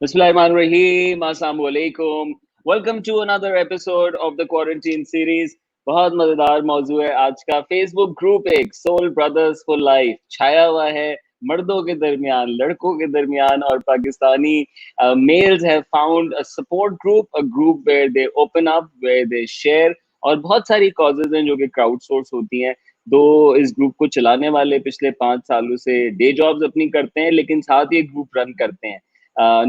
Bismillahirrahmanirrahim. Assalamu alaikum. Welcome to another episode of the Quarantine Series. बहुत मजेदार मौजू है आज का। फेसबुक ग्रुप एक सोल ब्रदर्स फॉर लाइफ छाया हुआ है मर्दों के दरमियान, लड़कों के दरमियान, और Pakistani males have found a support group, a group where they open up, where they share, और बहुत सारी causes हैं जो कि क्राउड सोर्स होती हैं। दो इस ग्रुप को चलाने वाले पिछले 5 सालों से डे जॉब्स अपनी करते हैं, लेकिन साथ ही एक ग्रुप रन करते हैं।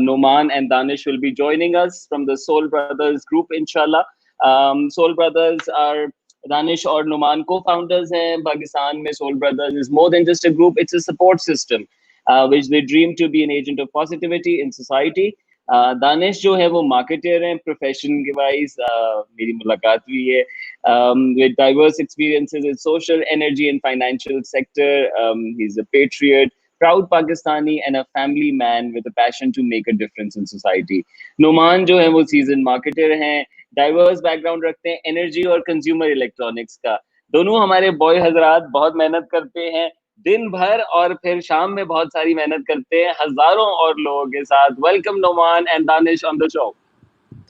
Nauman and Danish will be joining us from the Soul Brothers group, inshallah. Soul Brothers are Danish और Nauman co-founders हैं। पाकिस्तान में Soul Brothers is more than just a group; it's a support system, which they dream to be an agent of positivity in society. Danish जो है वो marketer हैं profession के wise. मेरी मुलाकात हुई है with diverse experiences in social, energy and financial sector. He's a patriot, proud Pakistani and a family man with a passion to make a difference in society. Nauman जो है वो seasoned marketer हैं, diverse background रखते हैं energy और consumer electronics का। दोनों हमारे बॉय हजरात बहुत मेहनत करते हैं दिन भर, और फिर शाम में बहुत सारी मेहनत करते हैं हजारों और लोगों के साथ। Welcome Noman and Danish on the show.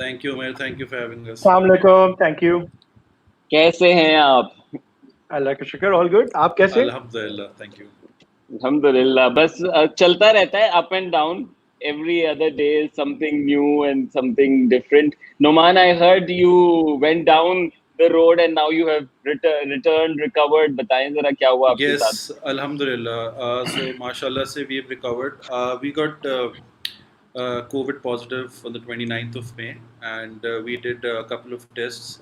Thank you, Umair. Thank you for having us. Assalamualaikum, thank you. कैसे हैं आप? अल्लाह का शुक्र, all good. आप कैसे? Alhamdulillah, thank you. अल्हम्दुलिल्लाह। बस चलता रहता है, up and down. Every other day is something new and something different. Noman, I heard you went down the road and now you have returned, recovered. बताएं जरा क्या हुआ आपके साथ? Yes, Alhamdulillah. So, mashallah, se we have recovered. We got COVID positive on the 29th of May, and we did a couple of tests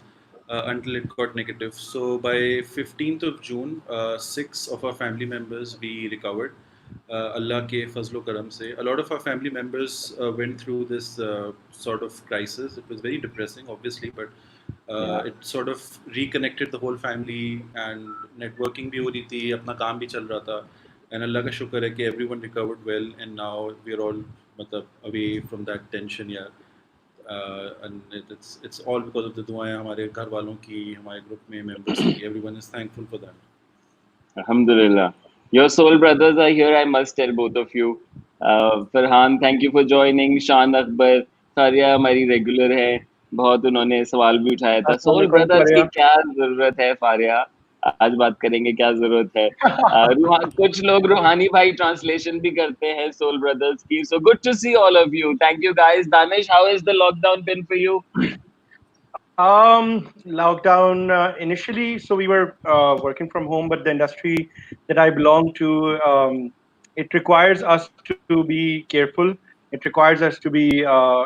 until it got negative. So, by 15th of June, 6 of our family members we recovered. Allah ke fazlo karam se. A lot of our family members went through this sort of crisis. It was very depressing, obviously, but it sort of reconnected the whole family, and networking भी हो रही थी, अपना काम भी चल रहा था, and अल्लाह का शुक्र है कि everyone recovered well, and now we're all मतलब away from that tension, and it's all because of the दुआएं हमारे घर वालों की, हमारे ग्रुप में members की. Everyone is thankful for that. Alhamdulillah. Your soul brothers are here, I must tell both of you. Farhan, thank you for joining. Shan Akbar, Faria हमारी regular है, बहुत उन्होंने सवाल भी उठाया था। सोल ब्रदर्स की क्या जरूरत है फारिया? आज बात करेंगे क्या जरूरत है। कुछ लोग रूहानी भाई ट्रांसलेशन भी करते हैं सोल ब्रदर्स की। So good to see all of you. Thank you guys. Danish, how has the lockdown been for you? Lockdown initially, so we were working from home, but the industry that I belong to, it requires us to be careful. It requires us to be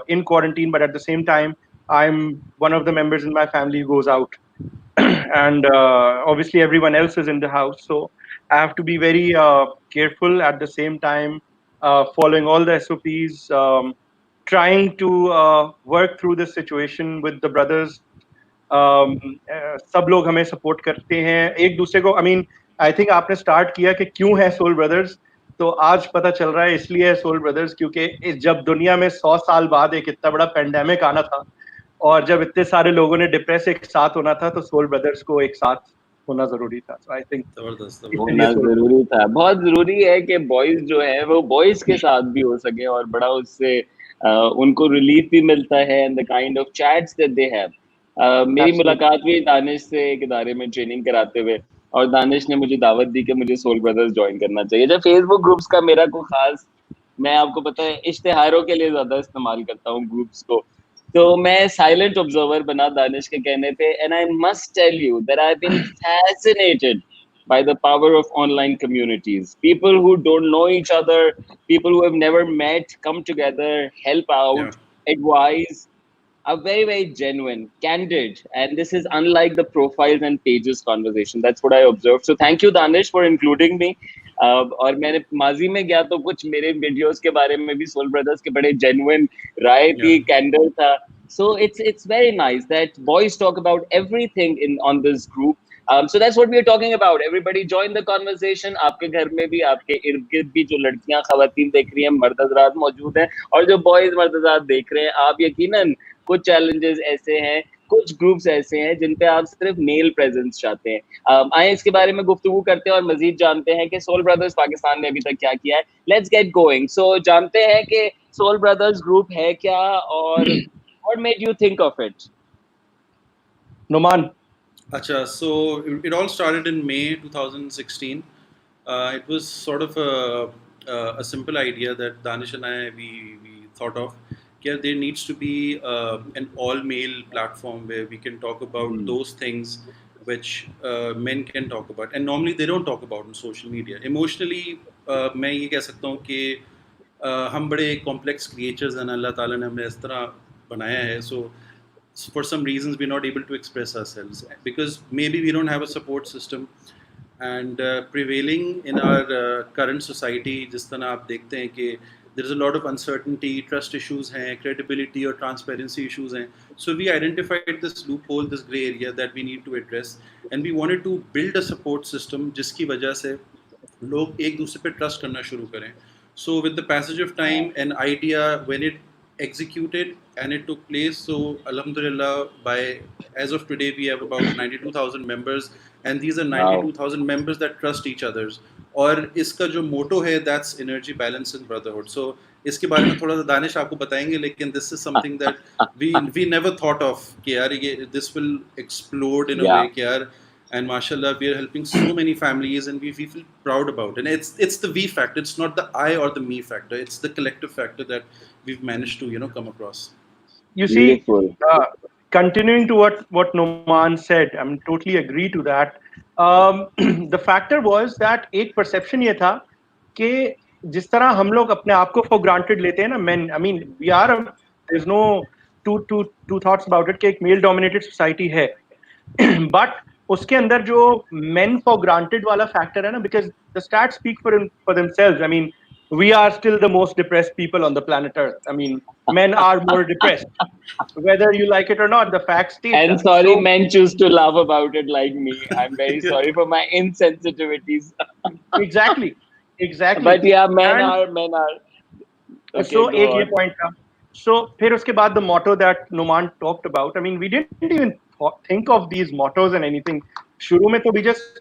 in quarantine, but at the same time, I'm one of the members in my family who goes out, and obviously everyone else is in the house, so I have to be very careful at the same time, following all the SOPs, trying to work through this situation with the brothers. सब लोग हमें support करते हैं एक दूसरे को। आई mean I think आपने start किया कि क्यों है सोल ब्रदर्स, तो आज पता चल रहा है इसलिए है सोल ब्रदर्स, क्योंकि जब दुनिया में 100 साल बाद एक इतना बड़ा पेंडेमिक आना था, और जब इतने सारे लोगों ने डिप्रेस एक साथ होना था, तो सोल ब्रदर्स को एक साथ होना जरूरी था। So I think होना जरूरी था। बहुत जरूरी है कि बॉयज जो है वो बॉयज के साथ भी हो सके, और बड़ा उससे उनको रिलीफ भी मिलता है, and the kind of chats that they have. मेरी मुलाकात हुई दानिश से एक इदारे में ट्रेनिंग कराते हुए, और दानिश ने मुझे दावत दी कि मुझे सोल ब्रदर्स ज्वाइन करना चाहिए। जब फेसबुक ग्रुप्स का मेरा कोई खास, मैं आपको पता है इश्तिहारों के लिए ज्यादा इस्तेमाल करता हूँ ग्रुप्स को, तो मैं साइलेंट ऑब्जर्वर बना दानिश के कहने पे, and I must tell you that I have been fascinated by the power of online communities. People who don't know each other, people who have never met, come together, help out, advise, are very, very genuine, candid, and this is unlike the profiles and pages conversation. That's what I observed. So thank you, Danish, for including me. और मैंने माजी में गया तो कुछ मेरे videos के बारे में भी सोल ब्रदर्स के बड़े genuine राय थी, candid था. So it's very nice that boys talk about everything on this group. So that's what we are talking about. Everybody join the conversation. आपके घर में भी, आपके इर्द गिर्द भी जो लड़कियां खवातीन देख रही हैं, मर्द हज़रात मौजूद हैं, और जो बॉयज मर्द हज़रात देख रहे हैं, आप यकीनन कुछ चैलेंजेस ऐसे हैं, कुछ ग्रुप्स ऐसे हैं जिन पे आप सिर्फ मेल प्रेजेंस चाहते हैं। आए इसके बारे में गुफ्तगू करते हैं और मजीद जानते हैं कि सोल ब्रदर्स पाकिस्तान ने अभी तक क्या किया है। Let's get going. सो जानते हैं कि सोल ब्रदर्स ग्रुप है क्या और what made you think of it? Noman. Acha, so it all started in May 2016. It was sort of a simple idea that Danish and we thought of. Yeah, there needs to be an all-male platform where we can talk about those things which men can talk about, and normally they don't talk about on social media. Emotionally, मैं ये कह सकता हूँ कि हम बड़े complex creatures हैं, अल्लाह ताला ने हमें इस तरह बनाया है, so for some reasons we're not able to express ourselves because maybe we don't have a support system. And prevailing in our current society, जिस तरह आप देखते हैं कि there is a lot of uncertainty, trust issues हैं, credibility और transparency issues हैं. So we identified this loophole, this grey area that we need to address, and we wanted to build a support system जिसकी वजह से लोग एक दूसरे पे ट्रस्ट करना शुरू करें. So with the passage of time, an idea, when it executed and it took place, so alhamdulillah, by as of today we have about 92,000 members, and these are 92,000 members that trust each others. और इसका जो मोटो है, that's energy, balance and brotherhood. So इसके बारे में थोड़ा सा दानिश आपको बताएंगे, लेकिन this is something that we never thought of कि यार ये this will explode in a way कि यार. And mashallah, we are helping so many families, and we feel proud about it. And it's the we factor. It's not the I or the me factor. It's the collective factor that we've managed to come across. You see, continuing to what Nauman said, I totally agree to that. The factor was that एक perception ये था कि जिस तरह हम लोग अपने आप को for granted लेते हैं ना, men, I mean, there's no two thoughts about it कि एक male dominated society है, but उसके अंदर जो men for granted वाला factor है ना, because the stats speak for themselves. I mean, we are still the most depressed people on the planet Earth. I mean, men are more depressed, whether you like it or not. The facts state and that. sorry, men choose to laugh about it like me. I'm very sorry for my insensitivities. Exactly. But yeah, men are. Okay, so go एक ये on. point था. So फिर उसके बाद the motto that Nauman talked about. I mean, we didn't even think of these mottos and anything. शुरू में तो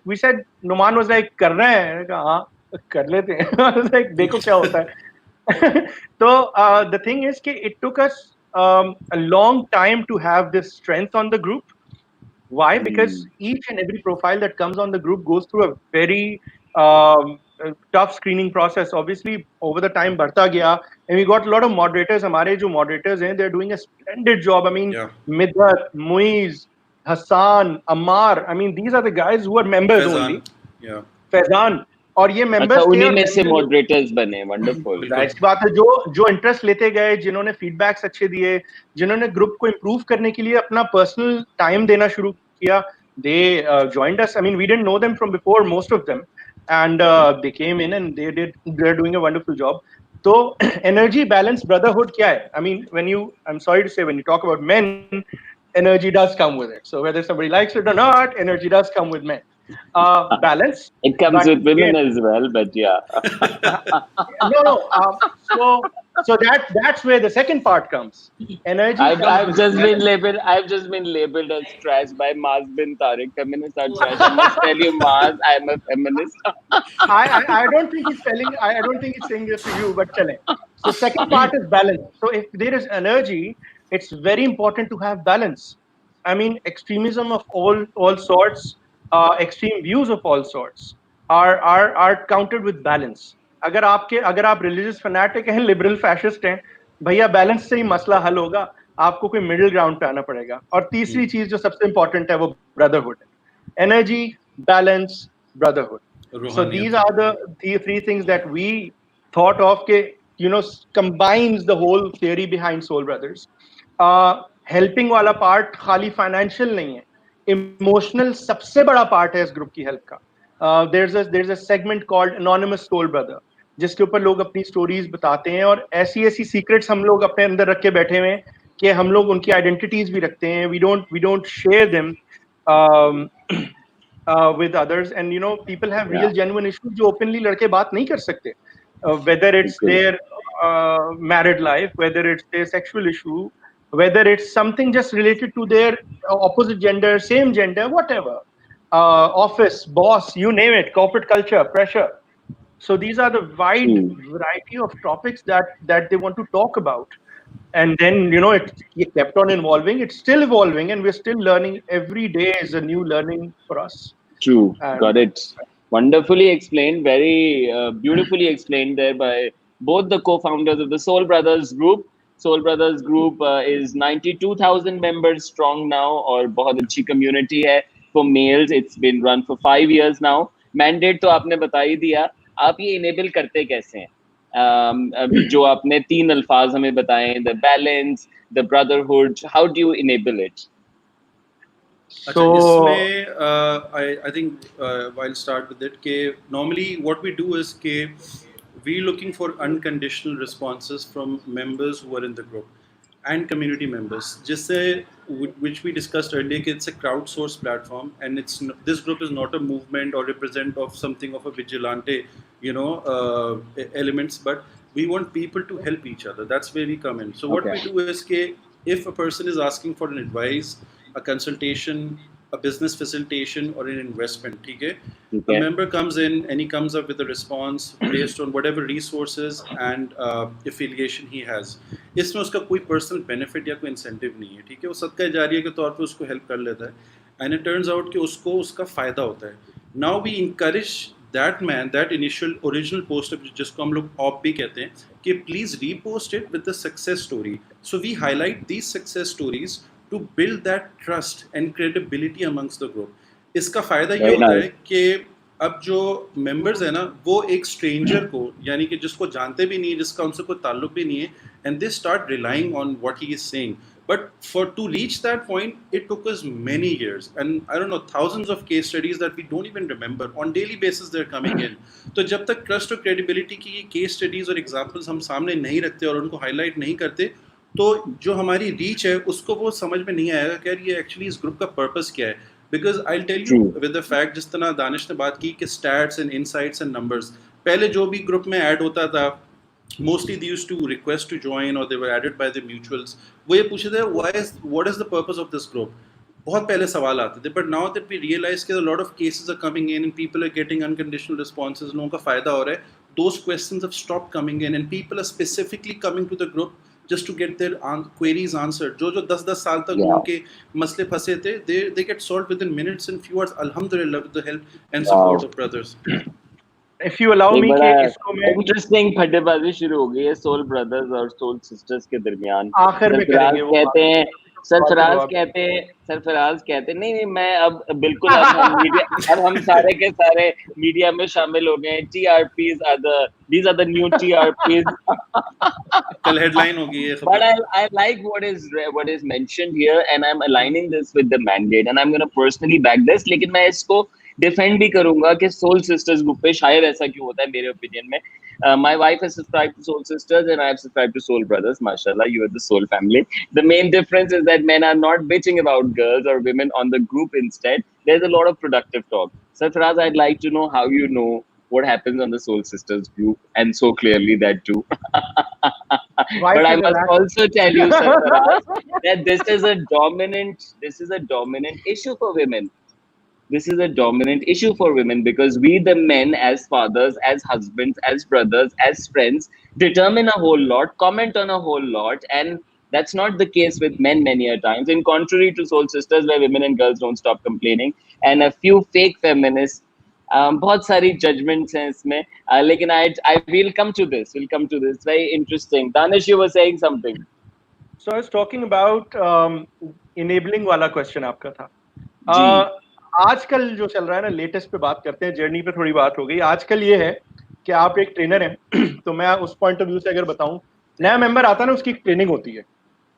we said, Nauman was like, कर रहे हैं, हाँ कर लेते हैं. I was like, देखो क्या होता है. So the thing is कि it took us a long time to have this strength on the group. Why? Because each and every profile that comes on the group goes through a very tough screening process. Obviously, over the time बढ़ता गया, and we got a lot of moderators. हमारे जो moderators हैं, they're doing a splendid job. I mean, Midhat, Muiz, Hassan, Ammar. I mean, these are the guys who are members Faizan, only. yeah. Faizan. और ये members अच्छा, थे उन्हीं और में से moderators बने. Wonderful. जाहिर सी बात है, जो इंटरेस्ट लेते गए, जिन्होंने फीडबैक्स अच्छे दिए, जिन्होंने ग्रुप को इम्प्रूव करने के लिए अपना पर्सनल टाइम देना शुरू किया, they joined us. I mean, we didn't know them from before, most of them, and they came in and they're doing a wonderful job. So energy balance brotherhood क्या है? I mean, I'm sorry to say, when you talk about men, energy does come with it. So whether somebody likes it or not, energy does come with men. Balance. It comes with women as well, but yeah. No. So that's where the second part comes. Energy. I've just been labeled as trash by Maz bin Tariq. Feminists are trash. I must tell you, Maz, I'm a feminist. I don't think he's telling. I don't think he's saying this to you, but chale. So second part is balance. So if there is energy, it's very important to have balance. I mean, extremism of all sorts, extreme views of all sorts are countered with balance. अगर आप religious fanatic हैं, liberal fascist हैं, भैया balance से ही मसला हल होगा. आपको कोई middle ground पे आना पड़ेगा. और तीसरी चीज जो सबसे important है वो brotherhood है. Energy, balance, brotherhood. So these are the three things that we thought of combines the whole theory behind Soul Brothers. Helping वाला part खाली financial नहीं है. Emotional सबसे बड़ा part है इस group की help का. There's a segment called Anonymous Soul Brother, जिसके ऊपर लोग अपनी stories बताते हैं और ऐसी secrets हम लोग अपने अंदर रख के बैठे हुए हैं कि हम लोग उनकी identities भी रखते हैं. We don't share them with others, and people have real genuine issues जो openly लड़के बात नहीं कर सकते, whether it's their married life, whether it's their sexual issue, whether it's something just related to their opposite gender, same gender, whatever, office, boss, you name it, corporate culture, pressure. So these are the wide True. variety of topics that they want to talk about. And then, it kept on evolving. It's still evolving, and we're still learning. Every day is a new learning for us. True, And got it. Wonderfully explained, very beautifully explained there by both the co-founders of the Soul Brothers Group. Soul Brothers Group is 92,000 members strong now, और बहुत अच्छी community है for males. It's been run for 5 years now. Mandate तो आपने बता ही दिया. आप ये enable करते कैसे हैं? जो आपने तीन अल्फाज हमें बताए, the balance, the brotherhood. How do you enable it? अच्छा, so, इसमें I think I'll start with it कि normally what we do is कि we're looking for unconditional responses from members who are in the group and community members. जिससे which we discussed earlier कि it's a crowdsourced platform and this group is not a movement or represent of something of a vigilante, elements, but we want people to help each other. That's where we come in. So what we do is कि if a person is asking for an advice, a consultation, a business facilitation, or an investment, okay? A member comes in and he comes up with a response based on whatever resources and affiliation he has. इसमें उसका कोई personal benefit या कोई incentive नहीं है, ठीक है? वो सदका जारिया के तौर पे उसको help कर लेता है, and it turns out कि उसको उसका फायदा होता है. Now we encourage that man, that initial original post जिसको हम लोग ऑप भी कहते हैं, कि please repost it with the success story. So we highlight these success stories to build that trust and credibility amongst the group. इसका फायदा ये होता है कि अब जो members है ना, वो एक stranger को, यानी कि जिसको जानते भी नहीं, जिसका उनसे कोई ताल्लुक भी नहीं है, and they start relying on what he is saying. But to reach that point, it took us many years, and I don't know, thousands of case studies that we don't even remember. On daily basis, they're coming in. तो जब तक trust और credibility की case studies और examples हम सामने नहीं रखते और उनको highlight नहीं करते, तो जो हमारी रीच है उसको वो समझ में नहीं आएगा कि यार ये एक्चुअली इस ग्रुप का पर्पस क्या है. Because I tell you with the fact, जिस तरह दानिश ने बात की कि stats and insights and numbers, पहले जो भी ग्रुप में ऐड होता था, mostly they used to request to join और they were added by the mutuals. वो ये पूछते थे what is the purpose of this group. बहुत पहले सवाल आते थे, but now that we realise कि lot of cases are coming in and people are getting unconditional responses, लोगों का फायदा हो रहा है, those questions have stopped coming in and people are specifically coming to the group just to get their queries answered. जो 10-10 साल तक उनके मसले फंसे थे, they get solved within minutes and few hours, alhamdulillah, with the help and support of brothers. If you allow me कि इसको मैं इंटरेस्टिंग फटेबाजी शुरू हो गई है सोल ब्रदर्स और सोल सिस्टर्स के दरमियान. आखिर में करेंगे वो कहते हैं, सरफराज कहते नहीं, मैं अब बिल्कुल अब हम सारे के सारे मीडिया में शामिल हो गए. TRPs are the new TRPs. कल हेडलाइन होगी ये. But I like what is mentioned here, and I'm aligning this with the mandate, and I'm going to personally back this. लेकिन मैं इसको डिफेंड भी करूंगा कि सोल सिस्टर्स ग्रुप पे शायद ऐसा क्यों होता है मेरे ओपिनियन में. My wife has subscribed to Soul Sisters and I have subscribed to Soul Brothers. Mashallah, you are the Soul family. The main difference is that men are not bitching about girls or women on the group. Instead, there's a lot of productive talk. Sarfaraz, I'd like to know how you know what happens on the Soul Sisters group, and so clearly that too. But I must also tell you, Sarfaraz, that this is a dominant issue for women. This is a dominant issue for women because we, the men, as fathers, as husbands, as brothers, as friends, determine a whole lot, comment on a whole lot, and that's not the case with men many a times. In contrary to Soul Sisters, where women and girls don't stop complaining, and a few fake feminists, बहुत सारी judgments हैं इसमें, लेकिन I will come to this. We'll come to this. Very interesting. Danish, you were saying something. So I was talking about enabling वाला question आपका था. आजकल जो चल रहा है ना, लेटेस्ट पे बात करते हैं, जर्नी पे थोड़ी बात हो गई. आजकल ये है कि आप एक ट्रेनर हैं तो मैं उस पॉइंट ऑफ व्यू से अगर बताऊं, नया मेंबर आता है ना, उसकी ट्रेनिंग होती है,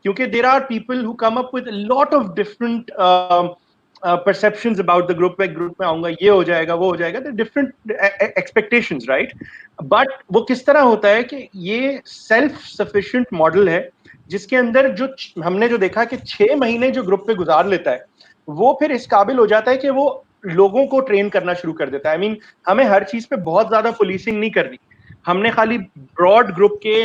क्योंकि there are people who come up with lot of different perceptions about the group में आऊंगा, ये हो जाएगा, वो हो जाएगा, the different expectations, right. But वो किस तरह होता है कि ये सेल्फ सफिशिएंट मॉडल है जिसके अंदर जो हमने जो देखा कि 6 महीने जो ग्रुप पे गुजार लेता है, वो फिर इस काबिल हो जाता है कि वो लोगों को ट्रेन करना शुरू कर देता है. I mean, हमें हर चीज पे बहुत ज्यादा पुलिसिंग नहीं करनी, हमने खाली ब्रॉड ग्रुप के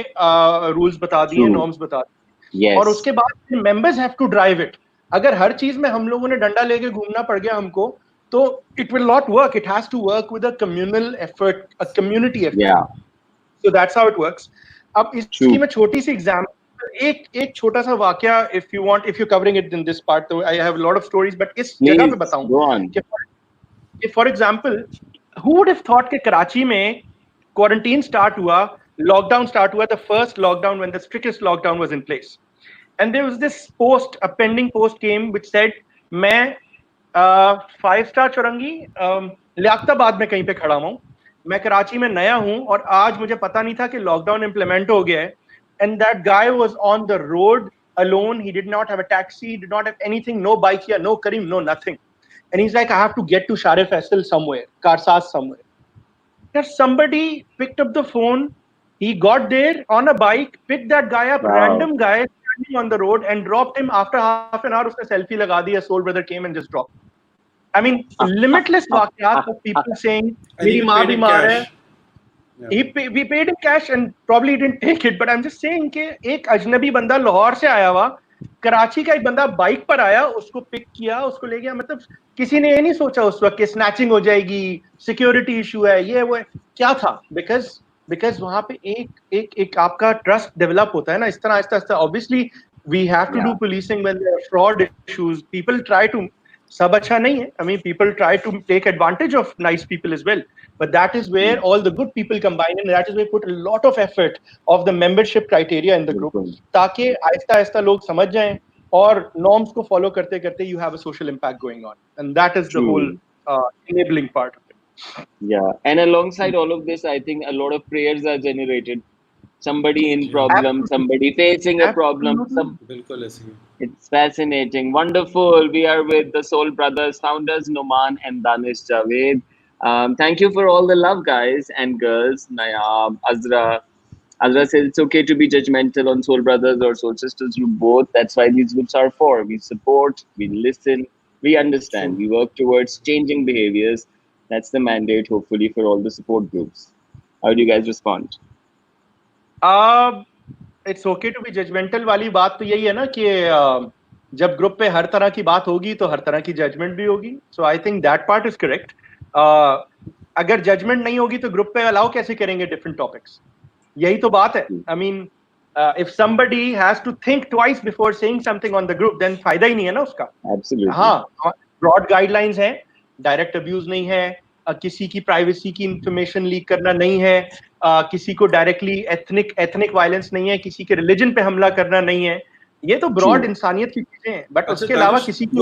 रूल्स बता दिए, नॉर्म्स बता दिए. और Yes. उसके बाद members have to drive it. अगर हर चीज में हम लोगों ने डंडा लेके घूमना पड़ गया हमको, तो it will not work. It has to work with a communal effort, a community effort. Yeah. So that's how it works. अब इसकी True. मैं छोटी सी एग्जाम्पल, एक छोटा सा वाकया, if you want, if you're covering it in this part, तो I have a lot of stories, but इस जगह पे Please बताऊं go on. कि for example, who would have thought कि कराची में quarantine start हुआ, lockdown start हुआ, the first lockdown when the strictest lockdown was in place, and there was this post, a pending post came which said मैं 5 star चौरंगी लियाकताबाद में कहीं पे खड़ा हूँ, मैं कराची में नया हूं और आज मुझे पता नहीं था कि लॉकडाउन इंप्लीमेंट हो गया है. And that guy was on the road alone. He did not have a taxi, did not have anything, no bike here, no Karim, no nothing. And he's like, I have to get to Share Faisal somewhere, Karsas somewhere. That somebody picked up the phone, he got there on a bike, picked that guy up, Wow. random guy standing on the road, and dropped him. After half an hour, उसने selfie लगा दी, a soul brother came and just dropped. I mean, limitless वाकयात of people saying, And मेरी even माँ paid in बीमार है. cash. Yeah. We paid in cash and probably he didn't take it, but I'm just saying कि एक अजनबी बंदा लाहौर से आया हुआ, कराची का एक बंदा बाइक पर आया, उसको पिक किया, उसको ले गया. मतलब किसी ने ये नहीं सोचा उस वक्त कि स्नैचिंग हो जाएगी, सिक्योरिटी इशू है, ये वो है. क्या था? बिकॉज वहां पे एक आपका ट्रस्ट डेवलप होता है ना, इस तरह आहिस्ता आहिस्ता. Obviously we have to do Yeah. Policing when there are fraud issues. People try to, सब अच्छा नहीं है. I mean, people try to take advantage of nice people as well. But that is where all the good people combine, and that is where we put a lot of effort of the membership criteria in the group, बिल्कुल. ताकि आहिस्ता आहिस्ता लोग समझ जाएं और norms को follow करते करते you have a social impact going on, and that is the whole True. enabling part of it. Yeah. And alongside all of this, I think a lot of prayers are generated. Somebody in जी हाँ. problem, Absolutely, somebody facing a problem. absolutely. बिल्कुल ऐसे ही. It's fascinating, wonderful. We are with the Soul Brothers founders, Nauman and Danish Javed. Thank you for all the love, guys and girls. Nayab, Azra. Azra says it's okay to be judgmental on Soul Brothers or Soul Sisters group both. That's why these groups are for. We support, we listen, we understand, True. we work towards changing behaviors. That's the mandate, hopefully, for all the support groups. How do you guys respond? It's okay to be judgemental वाली बात तो यही है ना कि जब group पे हर तरह की बात होगी तो हर तरह की जजमेंट भी होगी. So I think that part is correct. अगर जजमेंट नहीं होगी तो ग्रुप पे अलाउ कैसे करेंगे डिफरेंट टॉपिक्स? यही तो बात है. I mean, if somebody has to think twice before saying something on the group, then फायदा ही नहीं है ना उसका. Absolutely. हाँ, ब्रॉड गाइडलाइंस हैं, डायरेक्ट अब्यूज नहीं है, किसी की प्राइवेसी की इंफॉर्मेशन लीक करना नहीं है, किसी को डायरेक्टली एथनिक वायलेंस नहीं है, किसी के रिलीजन पे हमला करना नहीं है. ये तो ब्रॉड True. इंसानियत की चीजें हैं. बट अच्छा उसके अलावा दानिश, किसी की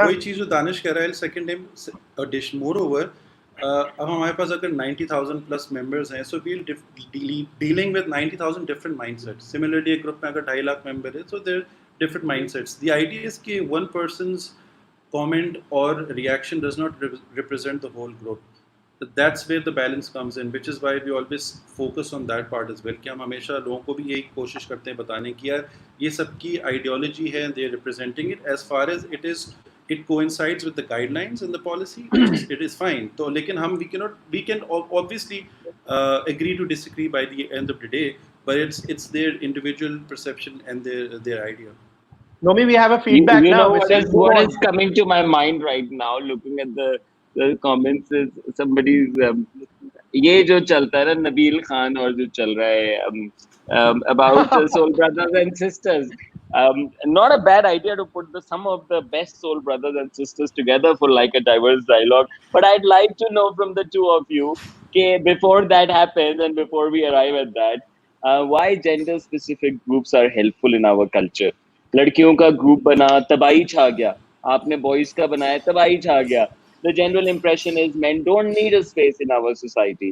वही चीज जो दानिश कह रहा है, second time dish more over. अब हमारे पास अगर 90,000 प्लस मेंबर्स हैं, so we dealing with 90,000 different mindsets. Similarly एक ग्रुप में अगर 2.5 लाख मेंबर है, so there different mindsets. The idea is कि one person's comment or reaction does not represent the whole group. That's where the balance comes in, which is why we always focus on that part as well. कि हम हमेशा लोगों को भी यही कोशिश करते हैं बताने की यार ये सबकी ideology है, they are representing it as far as it coincides with the guidelines and the policy. It is fine. तो लेकिन हम we can obviously agree to disagree by the end of the day, but it's their individual perception and their idea. Nomi, we have a feedback You now. know what What is coming to my mind right now, looking at the comments, is somebody's ये जो चलता है ना नबील खान और जो चल रहा है about soul brothers and sisters. Not a bad idea to put some of the best soul brothers and sisters together for like a diverse dialogue. But I'd like to know from the two of you, okay, before that happens and before we arrive at that, why gender specific groups are helpful in our culture. लड़कियों का group बना, तबाही छा गया. आपने boys का बनाया, तबाही छा गया. The general impression is men don't need a space in our society.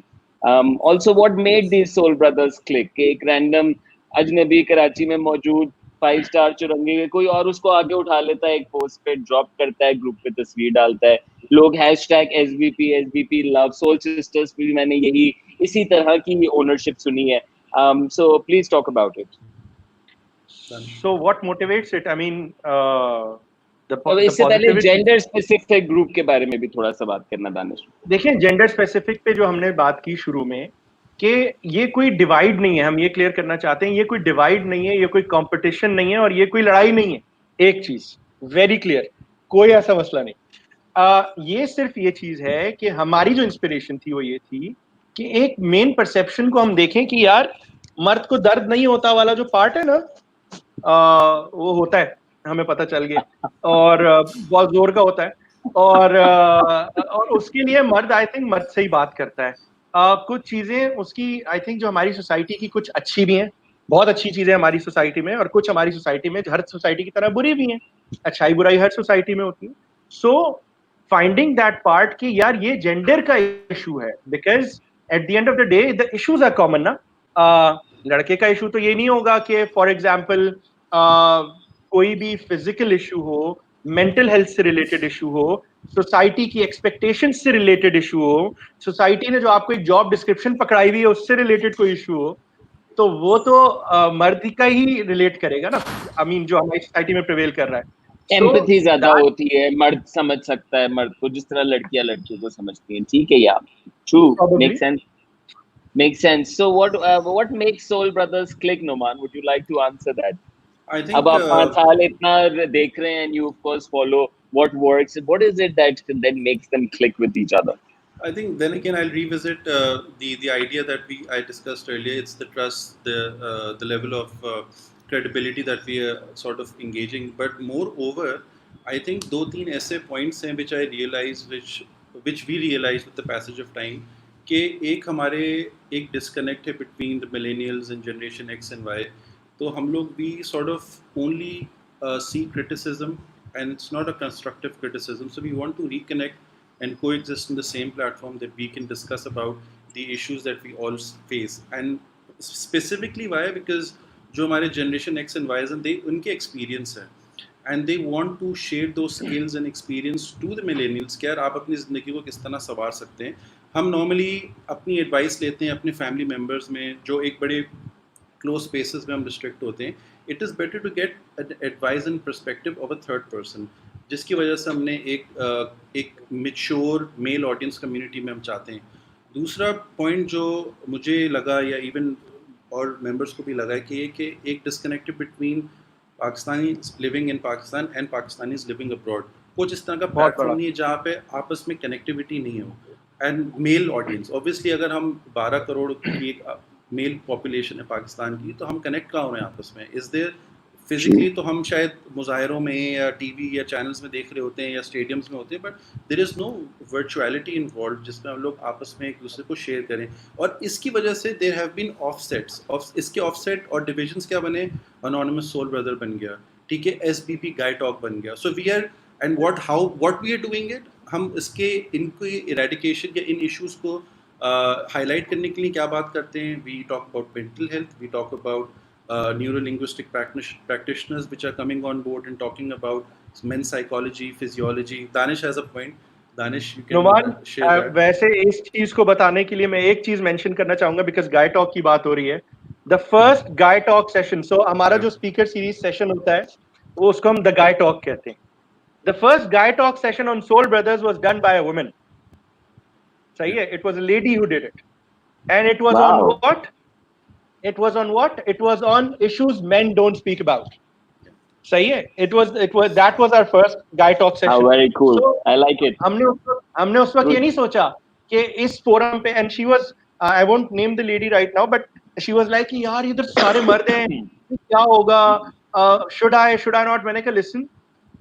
Also, what made these soul brothers click? कि एक random अजनबी कराची में मौजूद 5 स्टार चुरंगी के कोई और उसको आगे उठा लेता है, एक पोस्ट पे ड्रॉप करता है, ग्रुप पे तस्वीर डालता है, लोग #SVP लव सोल सिस्टर्स पे भी मैंने यही इसी तरह की ओनरशिप सुनी है. So please talk about it. So what motivates it? I mean, the इससे पहले positivity. जेंडर स्पेसिफिक ग्रुप के बारे में भी थोड़ा सा बात करना दानिश. देखिए, जेंडर स्पेसिफिक पे जो हमने बात की शुरू में, कि ये कोई डिवाइड नहीं है, हम ये क्लियर करना चाहते हैं, ये कोई डिवाइड नहीं है, ये कोई कंपटीशन नहीं है और ये कोई लड़ाई नहीं है। एक चीज वेरी क्लियर, कोई ऐसा मसला नहीं। ये सिर्फ ये चीज है कि हमारी जो इंस्पिरेशन थी वो ये थी कि एक मेन परसेप्शन को हम देखें कि यार मर्द को दर्द नहीं होता वाला जो पार्ट है ना, वो होता है, हमें पता चल गया, और बहुत जोर का होता है, और उसके लिए मर्द आई थिंक मर्द से ही बात करता है। कुछ चीजें उसकी आई थिंक जो हमारी सोसाइटी की कुछ अच्छी भी हैं, बहुत अच्छी चीजें हमारी सोसाइटी में, और कुछ हमारी सोसाइटी में हर सोसाइटी की तरह बुरी भी हैं। अच्छाई बुराई हर सोसाइटी में होती है। सो फाइंडिंग दैट पार्ट कि यार ये जेंडर का इशू है, because at the end of the day the issues are common ना। लड़के का इशू तो ये नहीं होगा कि फॉर एग्जाम्पल कोई भी फिजिकल इशू हो, मेंटल हेल्थ से रिलेटेड इशू हो, सोसाइटी की एक्सपेक्टेशन से रिलेटेड इशू हो, सोसाइटी ने जो आपको एक जॉब डिस्क्रिप्शन पकड़ाई हुई है उससे रिलेटेड कोई इशू हो, तो वो तो मर्द का ही रिलेट करेगा ना। आई मीन जो हमारी सोसाइटी में प्रिवेल कर रहा है। एम्पैथी ज्यादा होती है, मर्द समझ सकता है मर्द को जिस तरह लड़कियां लड़कियों को समझती हैं। ठीक है यार, true, make sense, makes sense. So what makes Soul Brothers click, Nauman? Would you like to answer that? I think अब आप 5 साल इतना देख रहे हैं and you of course follow what works. What is it that then makes them click with each other? I think then again I'll revisit the idea that I discussed earlier. It's the trust, the level of credibility that we are sort of engaging. But moreover, I think दो तीन ऐसे points हैं which I realized, which we realized with the passage of time, कि एक हमारे एक disconnect है between the millennials and generation X and Y. तो हम लोग we sort of only see criticism and it's not a constructive criticism. So we want to reconnect and coexist in the same platform that we can discuss about the issues that we all face. And specifically why? Because जो हमारे generation X and Y हैं, they उनके experience है and they want to share those skills and experience to the millennials कि यार आप अपनी ज़िंदगी को किस तरह संवार सकते हैं। हम normally अपनी advice लेते हैं अपने family members में जो एक बड़े close spaces में हम restrict होते हैं। It is better to get an advice and perspective of a third person, जिसकी वजह से हमने एक मेच्योर मेल ऑडियंस कम्युनिटी में हम चाहते हैं। दूसरा पॉइंट जो मुझे लगा या इवन और मेंबर्स को भी लगा है कि एक disconnect between Pakistani living in Pakistan and Pakistanis living abroad. कुछ इस तरह का प्लेटफॉर्म नहीं है जहाँ पे आपस में कनेक्टिविटी नहीं हो। एंड मेल ऑडियंस ऑब्वियसली अगर हम 12 करोड़ की एक मेल पॉपुलेशन है पाकिस्तान की, तो हम कनेक्ट कहाँ हो रहे हैं आपस में? इज़ देयर फिजिकली तो हम शायद मुजाहरों में या टीवी या चैनल्स में देख रहे होते हैं या स्टेडियम्स में होते हैं, but there is no virtuality involve जिसमें हम लोग आपस में एक दूसरे को शेयर करें। और इसकी वजह से देयर हैव बीन ऑफसेट्स, इसके ऑफसेट और डिविजन्स क्या बने? अनोनिमस सोल ब्रदर बन गया, ठीक है, SBP गाय टॉक बन गया। So we are and what we are doing it, हम इनकी इरेडिकेशन या इन इश्यूज़ को हाईलाइट करने के लिए क्या बात करते हैं? We talk about mental health, we talk about neuro-linguistic practitioners which are coming on board and talking about men's psychology, physiology. Danish has a point. Danish, you can share that. वैसे इस चीज को बताने के लिए मैं एक चीज मेंशन करना चाहूंगा, बिकॉज गाय टॉक की बात हो रही है। The first guy talk session, so हमारा जो स्पीकर सीरीज सेशन होता है वो उसको हम द गाय टॉक कहते हैं। The first guy talk session on soul brothers was done by a woman. सही है, it was a lady who did it and it was on what? It was on what? It was on issues men don't speak about. सही है, it was that was our first guy talk session. Very cool. So, I like it. हमने उस वक्त ये नहीं सोचा कि इस फोरम पे, and she was I won't name the lady right now, but she was like यार इधर सारे मर्द हैं, क्या होगा, should I not? मैंने कहा listen,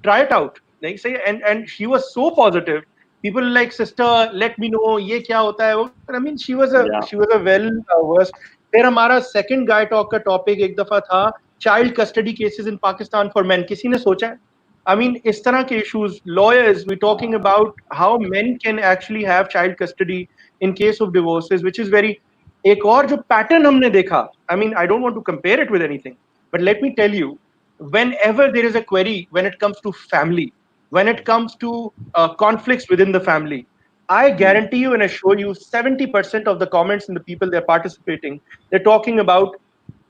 try it out. Like say, and she was so positive. People like sister, let me know ये क्या होता है वो। I mean she was a well versed. फिर हमारा सेकंड गाय टॉक का टॉपिक एक दफा था child custody cases in Pakistan for men. किसी ने सोचा है? आई मीन इस तरह के issues, lawyers, we talking about how men can actually have child custody in case of divorces, which is very. एक और जो पैटर्न हमने देखा, I mean I don't want to compare it with anything, but let me tell you, whenever there is a query when it comes to family, when it comes to conflicts within the family, I guarantee you and assure you 70% of the comments and the people that are participating, they're talking about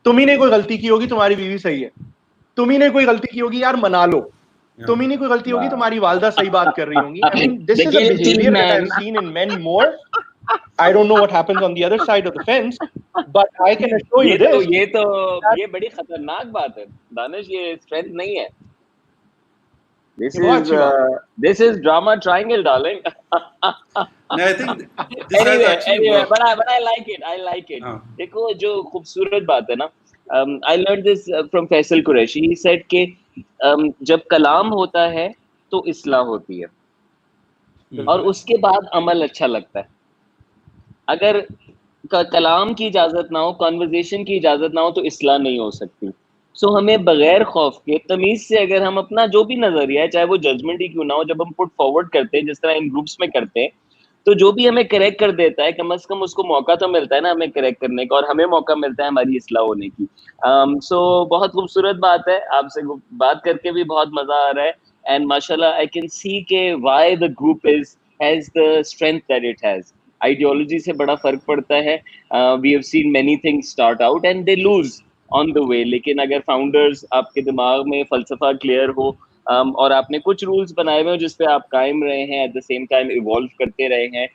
तुम ही ने कोई गलती की होगी, तुम्हारी बीवी सही है, तुम ही ने कोई गलती की होगी, यार मना लो, तुम ही ने कोई गलती होगी, तुम्हारी वालदा सही बात कर रही होंगी। I mean this is a behavior that I've seen in men more I don't know what happens on the other side of the fence, but I can assure you this. ये बड़ी खतरनाक बात है दानिश, ये स्ट्रेंथ नहीं है. ये बहुत अच्छी बात है. This is drama triangle, darling. No, I think this has actually worked. But I like it. I like it. हाँ. देखो जो खूबसूरत बात है ना, I learned this from Faisal Qureshi. He said कि जब कलाम होता है तो इस्लाह होती है, और उसके बाद अमल अच्छा लगता है. अगर कलाम की इजाजत ना हो, कॉन्वर्जेशन की इजाजत ना हो, तो इस्लाह नहीं हो सकती. सो हमें बगैर खौफ के तमीज से अगर हम अपना जो भी नजरिया है, चाहे वो जजमेंट ही क्यों ना हो, जब हम पुट फॉरवर्ड करते हैं जिस तरह इन ग्रुप्स में करते हैं, तो जो भी हमें करेक्ट कर देता है, कम से कम उसको मौका तो मिलता है ना हमें करेक्ट करने का, और हमें मौका मिलता है हमारी इस्लाह होने की. सो बहुत खूबसूरत बात है, आपसे बात करके भी बहुत मजा आ रहा है. एंड माशाल्लाह आई कैन सी के why the group has the strength that it has. Ideology से बड़ा फर्क पड़ता है. We have seen many things start out and they lose on the way, लेकिन अगर फाउंडर्स आपके दिमाग में फलसफा क्लियर हो, और आपने कुछ रूल्स बनाए हुए हो जिस पे आप कायम रहे हैं, eight the same time evolve करते रहे हैं,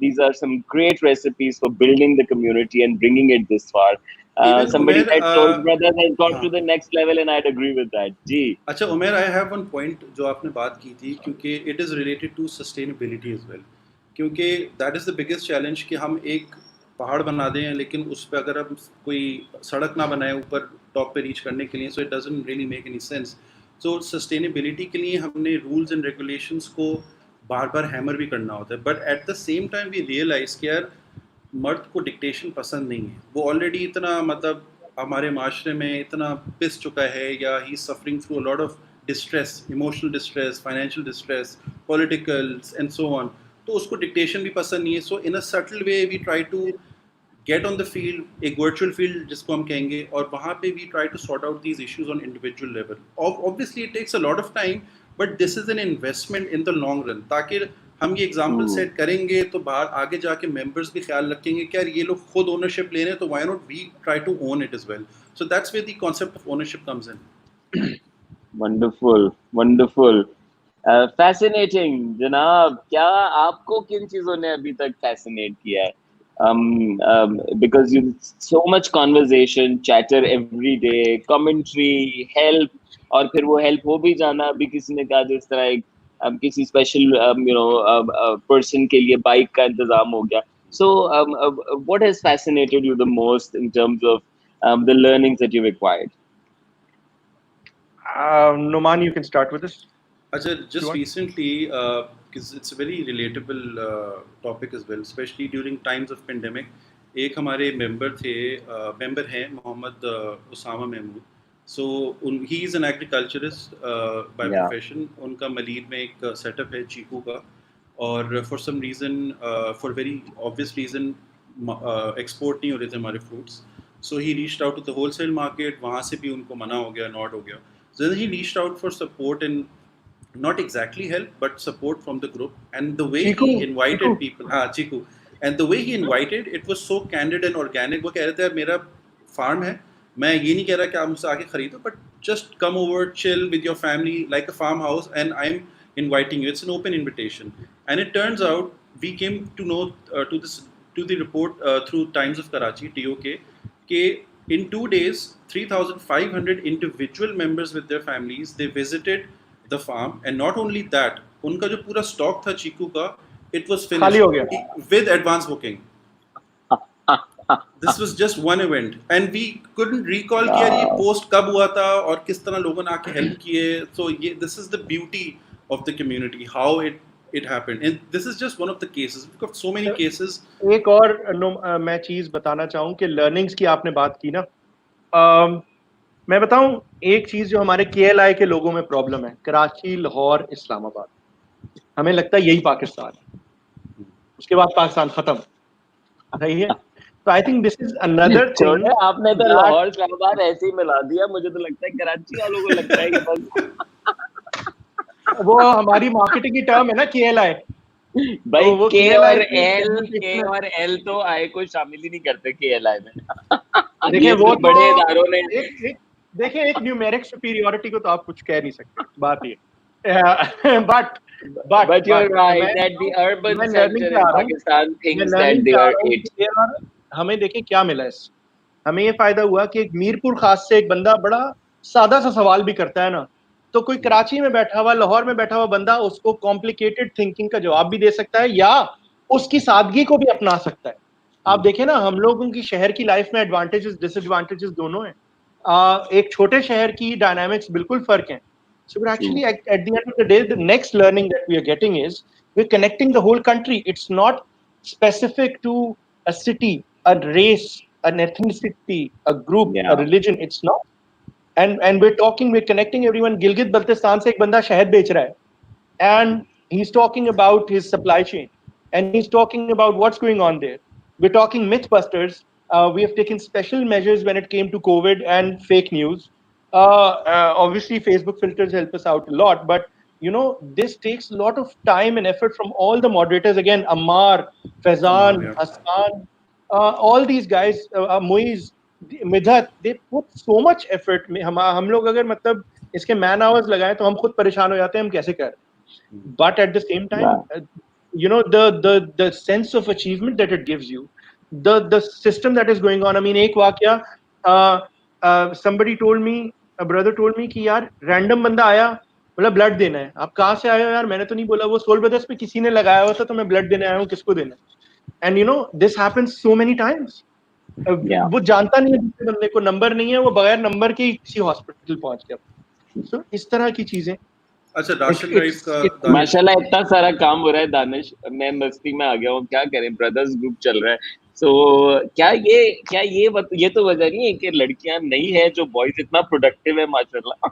these are some great recipes for building the community and bringing it this far. Even Somebody Umair, said Soul Brothers has gone हाँ. to the next level, and I'd agree with that. जी. अच्छा Umair, I have one point जो आपने बात की थी, क्योंकि it is related to sustainability as well. क्योंकि that is the biggest challenge कि हम एक पहाड़ बना दें, लेकिन उस पर अगर हम कोई सड़क ना बनाए ऊपर टॉप पे रीच करने के लिए, so it doesn't really make any sense. So sustainability के लिए हमने रूल्स एंड रेगुलेशंस को बार बार हैमर भी करना होता है, but at the same time we realise कि यार मर्द को डिक्टेशन पसंद नहीं है. वो ऑलरेडी इतना मतलब हमारे माशरे में इतना पिस चुका है, या ही suffering through a lot of distress, emotional distress, financial distress, political and so on. तो उसको डिक्टेशन भी पसंद नहीं है. So in a subtle way we try to get on the field, एक वर्चुअल फील्ड जिसको हम कहेंगे, और वहाँ पे we try to sort out these issues on individual level. Obviously it takes a lot of time, but this is an investment in the long run. ताकि हम ये एग्जाम्पल सेट करेंगे तो बाहर आगे जाके मेंबर्स भी ख्याल रखेंगे कि यार ये लोग खुद ओनरशिप ले रहे हैं, तो why not we try to own it as well. So that's where the concept of ownership comes in. Wonderful, wonderful, fascinating. जनाब, क्या आपको किन चीजों ने अभी तक फैसिनेट किया है? Because you so much conversation, chatter every day, commentary, help, और फिर वो हेल्प हो भी जाना. अभी किसी ने कहा जिस तरह एक किसी स्पेशल पर्सन के लिए बाइक का इंतजाम हो गया. So what has fascinated you the most in terms of the learnings that you've acquired? Nauman, you can start with this. Ajay, just recently, because it's a very relatable topic as well, especially during times of pandemic. एक हमारे member हैं Mohammad Usama Mahmood. So he is an agriculturist by profession. उनका मलीर में एक setup है चीकू का, और for some reason, for very obvious reason, export नहीं हो रहे थे हमारे fruits. So he reached out to the wholesale market. वहाँ से भी उनको मना हो गया, नॉट हो गया. So then he reached out for support, and not exactly help, but support from the group. And the way Chiku, he invited Chiku. people, Chiku, and the way he invited, it was so candid and organic. वो कह रहे थे यार मेरा farm है, मैं ये नहीं कह रहा कि आप मुझसे आके खरीदो, but just come over, chill with your family like a farmhouse, and I'm inviting you. It's an open invitation. And it turns out we came to know to the report through Times of Karachi (TOK) कि in 2 days, 3,500 individual members with their families, they visited the farm, and not only that, उनका जो पूरा stock था चीकू का, it was खाली हो गया. finished with advance booking. This was just one event, and we couldn't recall कि यार ये पोस्ट कब हुआ था और किस तरह लोगों ने आके हेल्प किए. So this is the beauty of the community, how it happened, and this is just one of the cases. We've got so many cases. एक और मैं चीज बताना चाहूँ कि लर्निंग्स की आपने बात की ना, मैं बताऊं एक चीज जो हमारे KLI के लोगों में प्रॉब्लम है, कराची, लाहौर, इस्लामाबाद, हमें लगता है यही पाकिस्तान है, उसके बाद पाकिस्तान खत्म. सही है. तो I think this is another thing. आपने तो लाहौर इस्लामाबाद ऐसे ही मिला दिया. मुझे तो लगता है कराची वालों को लगता है कि बस वो हमारी मार्केटिंग की टर्म है ना KLI. भाई तो K और L तो आय को शामिल ही नहीं करते KLI में. देखिए वो तो बड़े इदारों ने देखिए एक न्यूमेरिक सुपीरियरिटी को तो आप कुछ कह नहीं सकते. बात ये Yeah, but But you're right मैं that the urban मैं लर्निंग center पे आ in रहा हूँ Pakistan मैं thinks that लर्निंग they पे आ are रहा हूँ it. कि यार हमें देखें क्या मिला इससे। हमें ये फायदा हुआ कि एक मीरपुर खास से एक बंदा बड़ा सादा सा सवाल भी करता है ना, तो कोई कराची में बैठा हुआ, लाहौर में बैठा हुआ बंदा उसको कॉम्प्लिकेटेड थिंकिंग का जवाब भी दे सकता है या उसकी सादगी को भी अपना सकता है। आप देखें ना, हम लोगों की शहर की लाइफ में एडवांटेजेस डिसएडवांटेजेस दोनों हैं। एक छोटे शहर की डायनामिक्स बिल्कुल फर्क है। So we're True. actually at the end of the day, the next learning that we are getting is we're connecting the whole country. It's not specific to a city, a race, an ethnicity, a group, a Yeah. religion. It's not. And we're connecting everyone. Gilgit Baltistan से एक बंदा शहद बेच रहा है, and he's talking about his supply chain and he's talking about what's going on there. We're talking mythbusters. We have taken special measures when it came to COVID and fake news. Obviously, Facebook filters help us out a lot, but this takes a lot of time and effort from all the moderators. Again, Ammar, Amar, Faizan, yeah. Hassan, all these guys, Muiz, Midhat, they put so much effort. हम लोग अगर मतलब इसके man hours लगाएं तो हम खुद परेशान हो जाते हैं हम कैसे कर। But at the same time, Wow. the sense of achievement that it gives you, the system that is going on. I mean, एक वाकया, somebody told me, a brother told me कि यार random बंदा आया, बोला ब्लड देना है। आप कहाँ से आए हो यार? मैंने तो नहीं बोला, वो सोल ब्रदर्स पे किसी ने लगाया हुआ था तो मैं ब्लड देने आया हूँ, किसको देना है। And this happens so many times. Yeah. वो जानता नहीं है, दूसरे बंदे को नंबर नहीं है, वो बगैर नंबर के ही किसी हॉस्पिटल पहुंच गया। सो इस तरह की चीजें, अच्छा, राशन ड्राइव इट्स का इट्स दानिश। माशाल्लाह इतना सारा काम हो रहा है दानिश, मैं मस्ती में आ गया हूँ, क्या करें, ब्रदर्स ग्रुप चल रहा है। सो ये तो वजह नहीं है कि लड़कियां नहीं है जो बॉयज इतना प्रोडक्टिव है माशाल्लाह।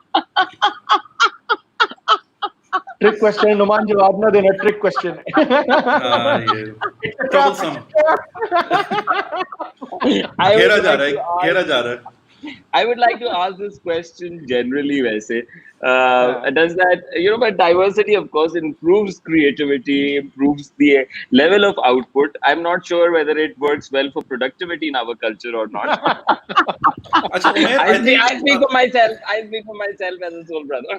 ट्रिक क्वेश्चन है नुमान, जवाब ना देना, ट्रिक क्वेश्चन हाँ, है। ये It's a trap, troublesome, it's a trap. I would घेरा जा like रहा to है, घेरा ask जा रहा है। I would like to ask this question generally, वैसे. हाँ, Does that, but diversity, of course, improves creativity, improves the level of output. I'm not sure whether it works well for productivity in our culture or not. अच्छा उमेर, आई I think speak for myself. I speak for myself as a soul brother.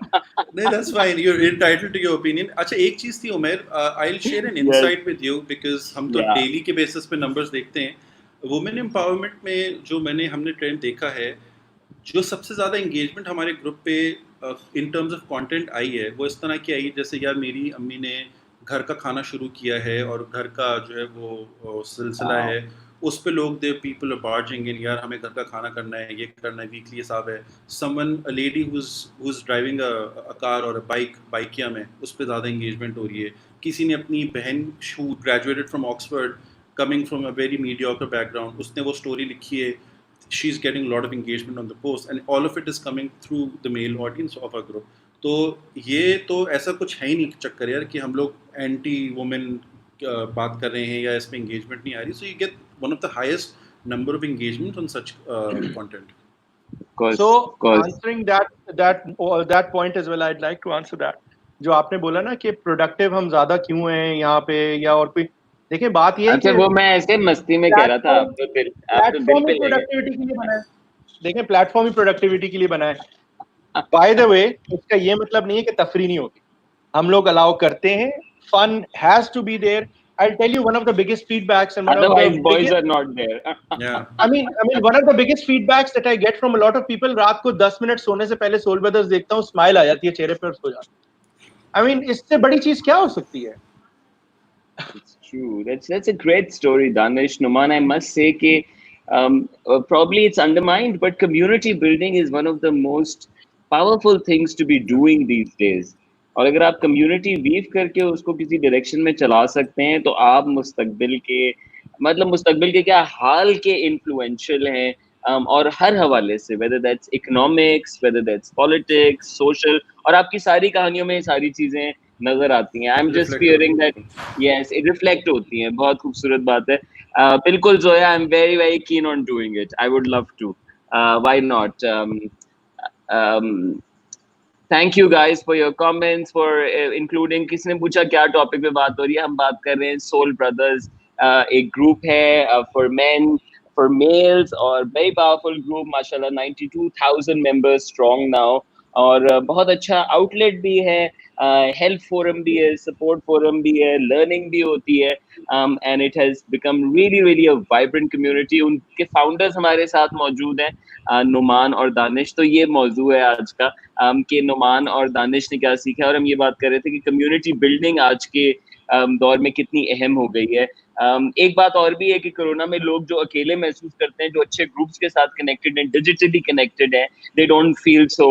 नहीं, that's fine, you're entitled to your opinion. अच्छा, एक चीज थी उमेर, I'll share an Yes. insight with you because हम तो Yeah. Daily के basis पे numbers देखते हैं। वुमेन एम्पावरमेंट में जो हमने ट्रेंड देखा है, जो सबसे ज़्यादा इंगेजमेंट हमारे ग्रुप पे इन टर्म्स ऑफ कंटेंट आई है, वो इस तरह की आई है जैसे यार मेरी अम्मी ने घर का खाना शुरू किया है और घर का जो है वो सिलसिला Wow. है, उस पे लोग दे पीपल आर बार्जिंग इन, यार हमें घर का खाना करना है, ये करना है, वीकली हिसाब है। Someone a lady who's driving a car और अ बाइकिया में, उस पे ज़्यादा इंगेजमेंट हो रही है। किसी ने अपनी बहन who graduated from Oxford, coming from a very mediocre background, उसने वो स्टोरी लिखी है, she's getting a lot of engagement on the post and all of it is coming through the male audience of our group. तो ये तो ऐसा कुछ है ही नहीं चक्कर यार कि हम लोग एंटी वुमेन बात कर रहे हैं या इसमें engagement नहीं आ रही, so you get one of the highest number of engagement on such content. Of course. so Of course. answering that point as well, I'd like to answer that. जो आपने बोला ना कि प्रोडक्टिव हम ज्यादा क्यों हैं यहाँ पे या और कोई, देखिए बात ये है अच्छा, कि वो मैं ऐसे मस्ती में कह रहा था, प्लेटफॉर्म आप तो दिल प्लेटफॉर्म पे ही ले गए। प्रोडक्टिविटी के लिए बना है। देखें, प्लेटफॉर्म ही प्रोडक्टिविटी के लिए बना है। बाय द वे, इसका ये मतलब नहीं है कि तफरी नहीं होगी, हम लोग अलाउ करते हैं, fun has to be there. I'll tell you one of the biggest feedbacks and one of the Otherwise, boys biggest, are not there. Yeah. I mean, one of the biggest feedbacks that I get from a lot of people, रात को 10 minute सोने से पहले soul brothers देखता हूँ, smile आ जाती है चेहरे पे और सो जाता हूँ। I mean, इससे बड़ी चीज क्या हो सकती है? It's true. That's a great story, Danish. Numan, I must say that probably it's undermined, but community building is one of the most powerful things to be doing these days. और अगर आप कम्युनिटी वीव करके उसको किसी direction में चला सकते हैं तो आप मुस्तकबिल के क्या हाल के इन्फ्लुएंशियल हैं, और हर हवाले से, weather that's economics, weather that's politics, social, और आपकी सारी कहानियों में सारी चीजें नजर आती हैं। I am just Reflect fearing that, होती है। यस, रिफ्लेक्ट होती हैं। बहुत खूबसूरत बात है। बिल्कुल Zoya, I am very very keen on doing it, I would love to, why not. Thank you guys for your comments, for including. किसने पूछा क्या टॉपिक पे बात हो रही है? हम बात कर रहे हैं सोल ब्रदर्स, एक ग्रुप है फॉर मेन, फॉर मेल्स, और वेरी पावरफुल ग्रुप माशाल्लाह, 92,000 मेंबर्स स्ट्रॉन्ग नाउ। और बहुत अच्छा आउटलेट भी है, हेल्प फोरम भी है, सपोर्ट फोरम भी है, लर्निंग भी होती है, and it has become really really a vibrant community. उनके फाउंडर्स हमारे साथ मौजूद हैं, नुमान और दानिश। तो ये मौजू है आज का, कि नुमान और दानिश ने क्या सीखा, और हम ये बात कर रहे थे कि कम्युनिटी बिल्डिंग आज के दौर में कितनी अहम हो गई है। एक बात और भी है कि कोरोना में लोग जो अकेले महसूस करते हैं, जो अच्छे ग्रुप्स के साथ कनेक्टेड हैं, डिजिटली कनेक्टेड हैं, they don't feel so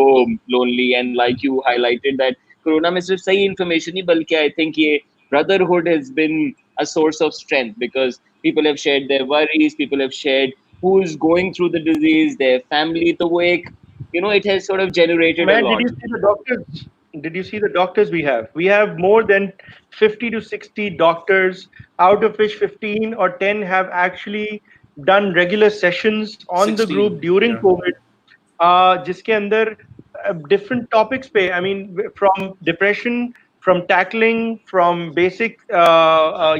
lonely, and like you highlighted that corona में सिर्फ सही इन्फॉर्मेशन नहीं, बल्कि आई थिंक ये brotherhood has been a source of strength, because people have shared their worries, people have shared who is going through the disease, their family, तो वो एक, you know, it has sort of generated a Man, did you lot. see the doctors? Did you see the doctors we have? We have more than 50 to 60 doctors, out of which 15 or 10 have actually done regular sessions on the 16, group during yeah. COVID, जिसके अंदर different topics पे, I mean, from depression, from tackling, from basic,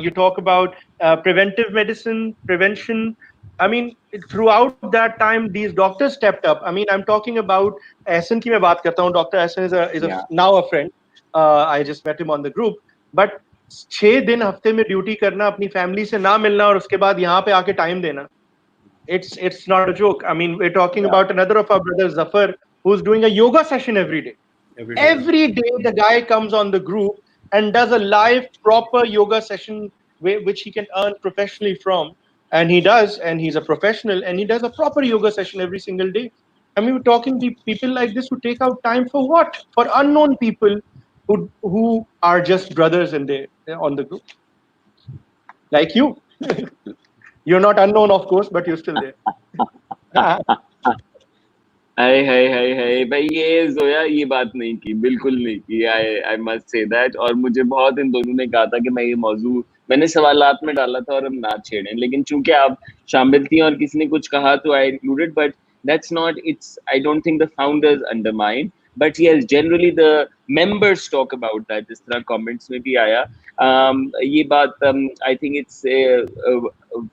you talk about preventive medicine, prevention. I mean, throughout that time, these doctors stepped up. I mean, I'm talking about Ehsan की मैं बात करता हूँ. Dr. Ehsan is a Yeah. now a friend. I just met him on the group. But 6 दिन हफ्ते में duty करना, अपनी फैमिली से ना मिलना, और उसके बाद यहाँ पे आके टाइम देना, it's not a joke. I mean, we're talking Yeah. about another of our brothers, Zafar, who's doing a yoga session every day. Every day. Every day, the guy comes on the group and does a live, proper yoga session, which he can earn professionally from. And he does, and he's a professional, and he does a proper yoga session every single day. I mean, we're talking to people like this who take out time for what? For unknown people who are just brothers in on the group, like you. You're not unknown, of course, but you're still there. हाय भाई, ये जोया ये बात नहीं की, बिल्कुल नहीं की। I must say that. और मुझे बहुत इन दोनों ने कहा था कि मैं ये मौजू मैंने सवालात में डाला था और हम ना छेड़ें, लेकिन चूंकि आप शामिल थी और किसी ने कुछ कहा तो आई included, but that's not it's, I don't think the founders undermine, but yes generally the members talk about that, जिस तरह कमेंट्स में भी आया। ये बात आई think it's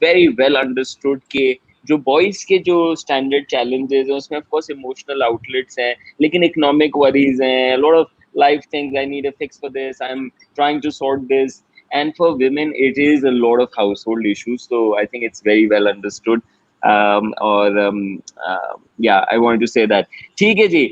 very well understood के जो बॉयज के जो स्टैंडर्ड चैलेंजेस हैं उसमें ऑफ कोर्स इमोशनल आउटलेट्स हैं, लेकिन इकोनॉमिक वरीज हैं, lot of life things, I need a fix for this, I'm trying to sort this, and for women it is a lot of household issues, so I think it's very well understood. और yeah, I wanted to say that. ठीक है जी,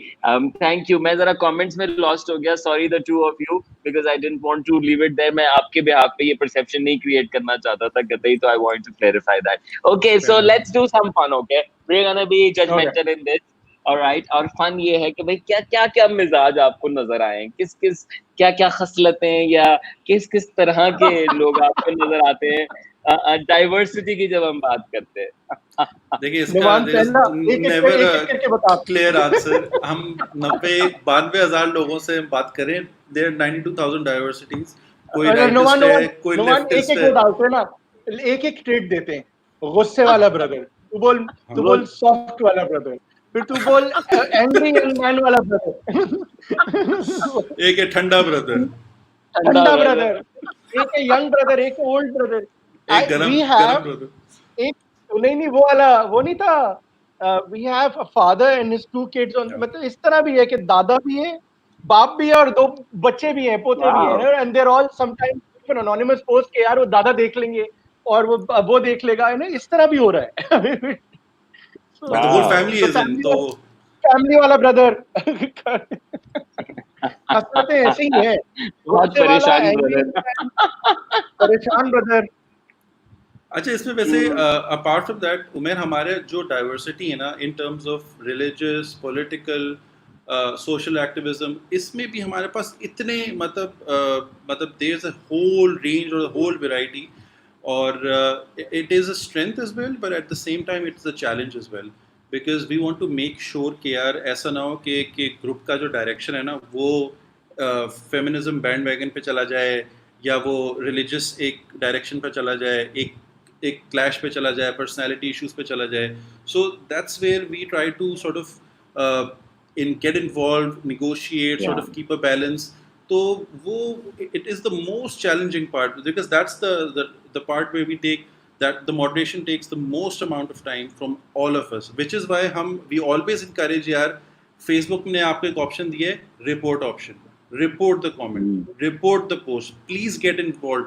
thank you. मैं जरा comments में lost हो गया, sorry the two of you, because I didn't want to leave it there. मैं आपके behalf पे ये perception नहीं create करना चाहता था कतई, तो I wanted to clarify that. Okay, so let's do some fun. Okay, we're gonna be judgmental in this. Alright, और फन ये है कि भाई क्या क्या क्या मिजाज आपको नजर आए, किस किस क्या क्या खसलतें या किस किस तरह के लोग आपको नजर आते हैं डाइवर्सिटी की जब हम बात करते हैं। देखिए, इसका नुमान there is पहला never एक a एक करके बता. clear answer. हम 92,000 लोगों से बात करें, there are 92,000 diversities. कोई अगर rightist है, कोई नुमान एक leftist एक है. वो डालते हैं ना, एक एक ट्रेड देते हैं. गुस्से वाला ब्रदर, तू बोल सॉफ्ट वाला ब्रदर, फिर तू बोल एंग्री यंग मैन वाला ब्रदर, एक है ठंडा ब्रदर, ठंडा ब्रदर, एक है यंग ब्रदर, एक है ओल्ड ब्रदर. एक गरम वी गरम हैव ब्रदर. एक, नहीं वो वाला वो नहीं था. We have a father and his 2 kids on. मतलब इस तरह भी है कि दादा भी है, बाप भी है, और 2 बच्चे भी हैं, पोते भी हैं, and they are all sometimes anonymous post के यार वो दादा देख लेंगे और वो देख लेगा, है ना. इस तरह भी हो रहा है. But the whole family is in, तो फैमिली वाला ब्रदर. हंसते ऐसे ही है, बहुत परेशान ब्रदर. परेशान ब्रदर. अच्छा, इसमें वैसे अपार्ट फ्रॉम दैट उमेर, हमारे जो डाइवर्सिटी है ना in terms of religious, political, social activism, इसमें भी हमारे पास इतने मतलब there is a whole range और होल वैरायटी, और it is a strength as well, but at the same time it's a challenge as well, because we want to make sure कि यार ऐसा ना हो कि ग्रुप का जो डायरेक्शन है ना वो फेमिनिज्म बैंड वैगन पे चला जाए, या वो रिलीजियस एक डायरेक्शन पे चला जाए, एक क्लैश पे चला जाए, पर्सनालिटी इश्यूज पे चला जाए. So that's where we try to sort of get involved, negotiate, sort of keep a balance. तो वो it is the most challenging part, because that's the part where the moderation takes the most amount of time from all of us, which is why we always encourage यार Facebook ने आपको एक option दिया है, report option, report the comment, report the post, please get involve,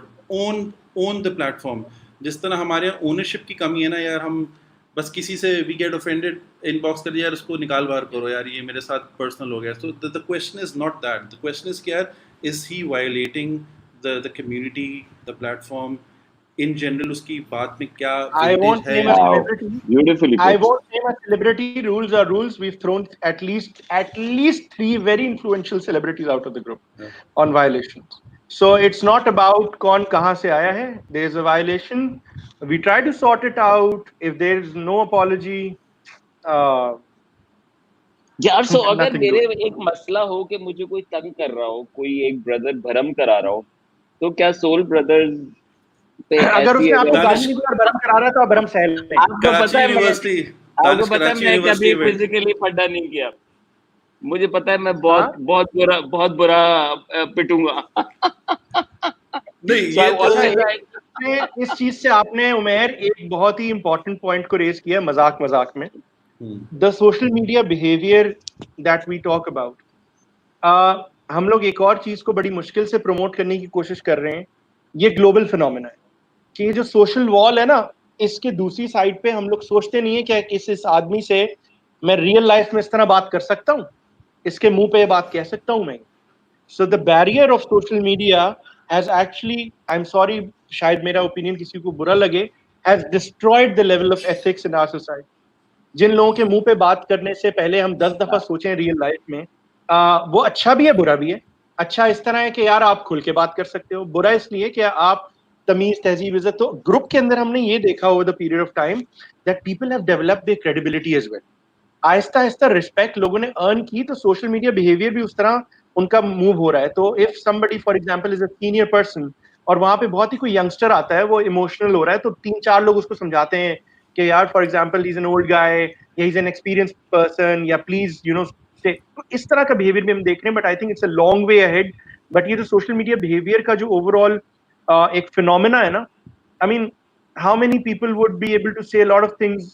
own the platform. जिस तरह हमारे यहाँ ओनरशिप की कमी है ना यार, हम बस किसी से वी गेट ऑफेंडेड, इनबॉक्स कर दिया यार, उसको निकाल बाहर करो यार, ये मेरे साथ पर्सनल हो गया। So the question is not that, the question is यार, is he violating the community, the platform in general, उसकी बात में क्या I वेटेज won't है? name a Wow, celebrity. beautifully I put. won't name a celebrity. Rules are rules. We've thrown at least three very influential celebrities out of the group Yeah. on violations. So it's not about कौन कहाँ से आया है. There is a violation. We try to sort it out. If there is no apology, uh, यार सो अगर nothing मेरे doing. एक मसला हो कि मुझे कोई तंग कर रहा हो, कोई एक ब्रदर भरम करा रहा हो, तो क्या सोल ब्रदर्स पे अगर ऐसी उसने आपको अगर गाली दानिश, नहीं दी और भरम करा रहा है तो आप भरम सह लें. आपको कराची पता है मैं यूनिवर्सिटी, आपको दानिश पता है कराची मैं यूनिवर्सिटी कभी इवेंट। फिजिकली फड्डा नहीं किया, मुझे पता है मैं हाँ, बहुत बुरा पिटूंगा। नहीं सो आई ये तो ऑलवेज इस चीज से आपने उमेर एक बहुत ही इंपॉर्टेंट पॉइंट को रेज किया मजाक मजाक में. The social media behaviour that we talk about, हम लोग एक और चीज को बड़ी मुश्किल से प्रमोट करने की कोशिश कर रहे हैं. ये ग्लोबल फिनोमेना है कि ये जो सोशल वॉल है ना, इसके दूसरी साइड पे हम लोग सोचते नहीं है कि इस आदमी से मैं रियल लाइफ में इस तरह बात कर सकता हूँ, इसके मुंह पे बात कह सकता हूँ मैं. So the barrier of social media has actually, I am sorry, शायद मेरा ओपिनियन किसी को बुरा लगे, has destroyed the level of ethics in our society. जिन लोगों के मुंह पे बात करने से पहले हम 10 दफा सोचें रियल लाइफ में, वो अच्छा भी है बुरा भी है. अच्छा इस तरह है कि यार आप खुल के बात कर सकते हो, बुरा इसलिए कि आप तमीज तहजीब इज्जत. तो ग्रुप के अंदर हमने ये देखा over the period of time that people have developed their credibility as well. आहिस्ता आहिस्ता रिस्पेक्ट लोगों ने अर्न की, तो सोशल मीडिया बिहेवियर भी उस तरह उनका मूव हो रहा है. तो if somebody for example is a senior person और वहां पे बहुत ही कोई यंगस्टर आता है, वो इमोशनल हो रहा है, तो 3-4 लोग उसको समझाते हैं कि यार for example he is an old guy या he is an experienced person, या प्लीज यू नो से. तो इस तरह का बिहेवियर भी हम देख रहे हैं, but I think it's a long way ahead. But ये जो सोशल मीडिया बिहेवियर का जो ओवरऑल एक फिनोमेना है ना, I mean how many people would be able to say a lot of things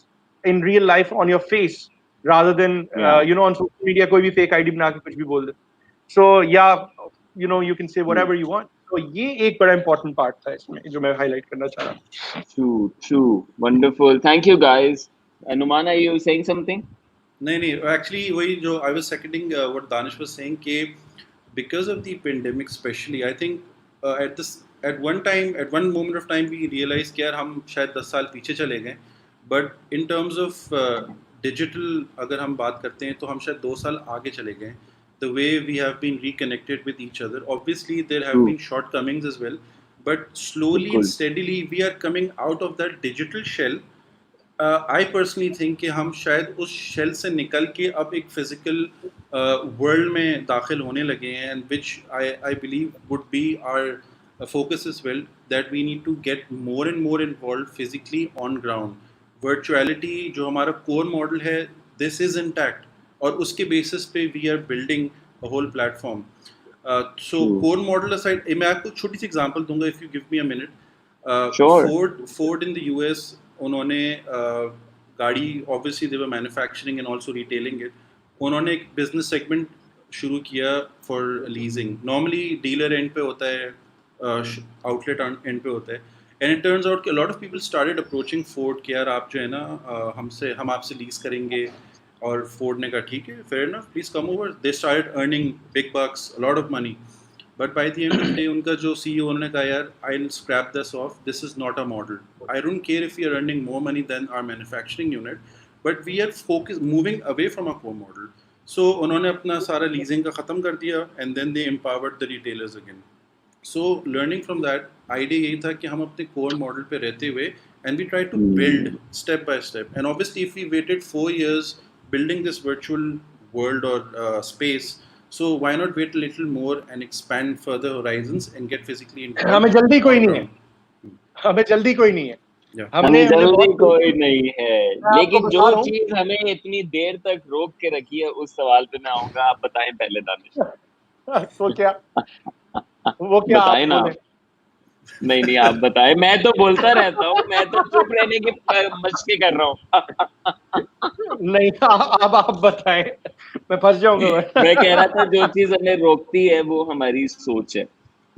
in real life on your face rather than Yeah. on social media कोई भी fake ID बना के कुछ भी बोल दे. So yeah, you can say whatever you want. So ये एक बड़ा important part था इसमें जो मैं highlight करना चाह रहा. True, wonderful. Thank you guys. Numan, are you saying something? नहीं, एक्चुअली वही जो I was seconding what Danish was saying कि because of the pandemic specially, I think at one moment of time we realise कि यार हम शायद 10 साल पीछे चले गए. But in terms of digital अगर हम बात करते हैं तो हम शायद 2 साल आगे चले गए. The way we have been reconnected with each other, obviously there have been shortcomings as well, but slowly and steadily we are coming out of that digital shell. I personally think कि हम शायद उस shell से निकल के अब एक physical world में दाखिल होने लगे हैं, and which I believe would be our focus is well, that we need to get more and more involve physically on ground. Virtuality जो हमारा कोर मॉडल है, दिस इज इंटैक्ट, और उसके बेसिस पे we are building a whole platform. So core model aside, मैं आपको छोटी सी एग्जांपल दूंगा if you give me a minute. Ford in the US, उन्होंने गाड़ी, obviously they were manufacturing and also retailing it, उन्होंने एक बिजनेस सेगमेंट शुरू किया for leasing. Normally dealer end पे होता है, आउटलेट एंड पे होता है, एंड इट टर्न्स आउट कि lot of people started approaching Ford कि यार आप जो है ना हम आपसे लीज करेंगे. और फोर्ड ने कहा ठीक है, fair enough, please come over. They started earning big bucks, a lot of money. But by the end of the day उनका जो सीईओ, उन्होंने कहा यार I will scrap this off, this is not a model. I don't care if we are earning more money than our manufacturing unit, but we are focus moving away from a core model. So उन्होंने अपना सारा leasing का ख़त्म कर दिया, and then they empowered the retailers again. So learning from that, idea यही था कि हम अपने कोर मॉडल पे रहते हुए, and we try to build step by step. And obviously if we waited 4 years building this virtual world or space, so why not wait a little more and expand further horizons and get physically involved? हमें जल्दी कोई on नहीं है, ground. हमें जल्दी कोई नहीं है. Yeah. हमने जल्दी बहुत कोई नहीं है, मैं आपको लेकिन बता जो रहा हूँ. चीज हमें इतनी देर तक रोक के रखी है, उस सवाल पे मैं आऊंगा. आप बताएं पहले, दानिश. वो क्या आप बताएं ना. बोले. नहीं, आप बताएं. मैं तो बोलता रहता हूँ, मैं तो चुप रहने की मशक़ें कर रहा हूँ. नहीं, अब आप बताएं, मैं फंस जाऊंगा। मैं कह रहा था जो चीज हमें रोकती है वो हमारी सोच है,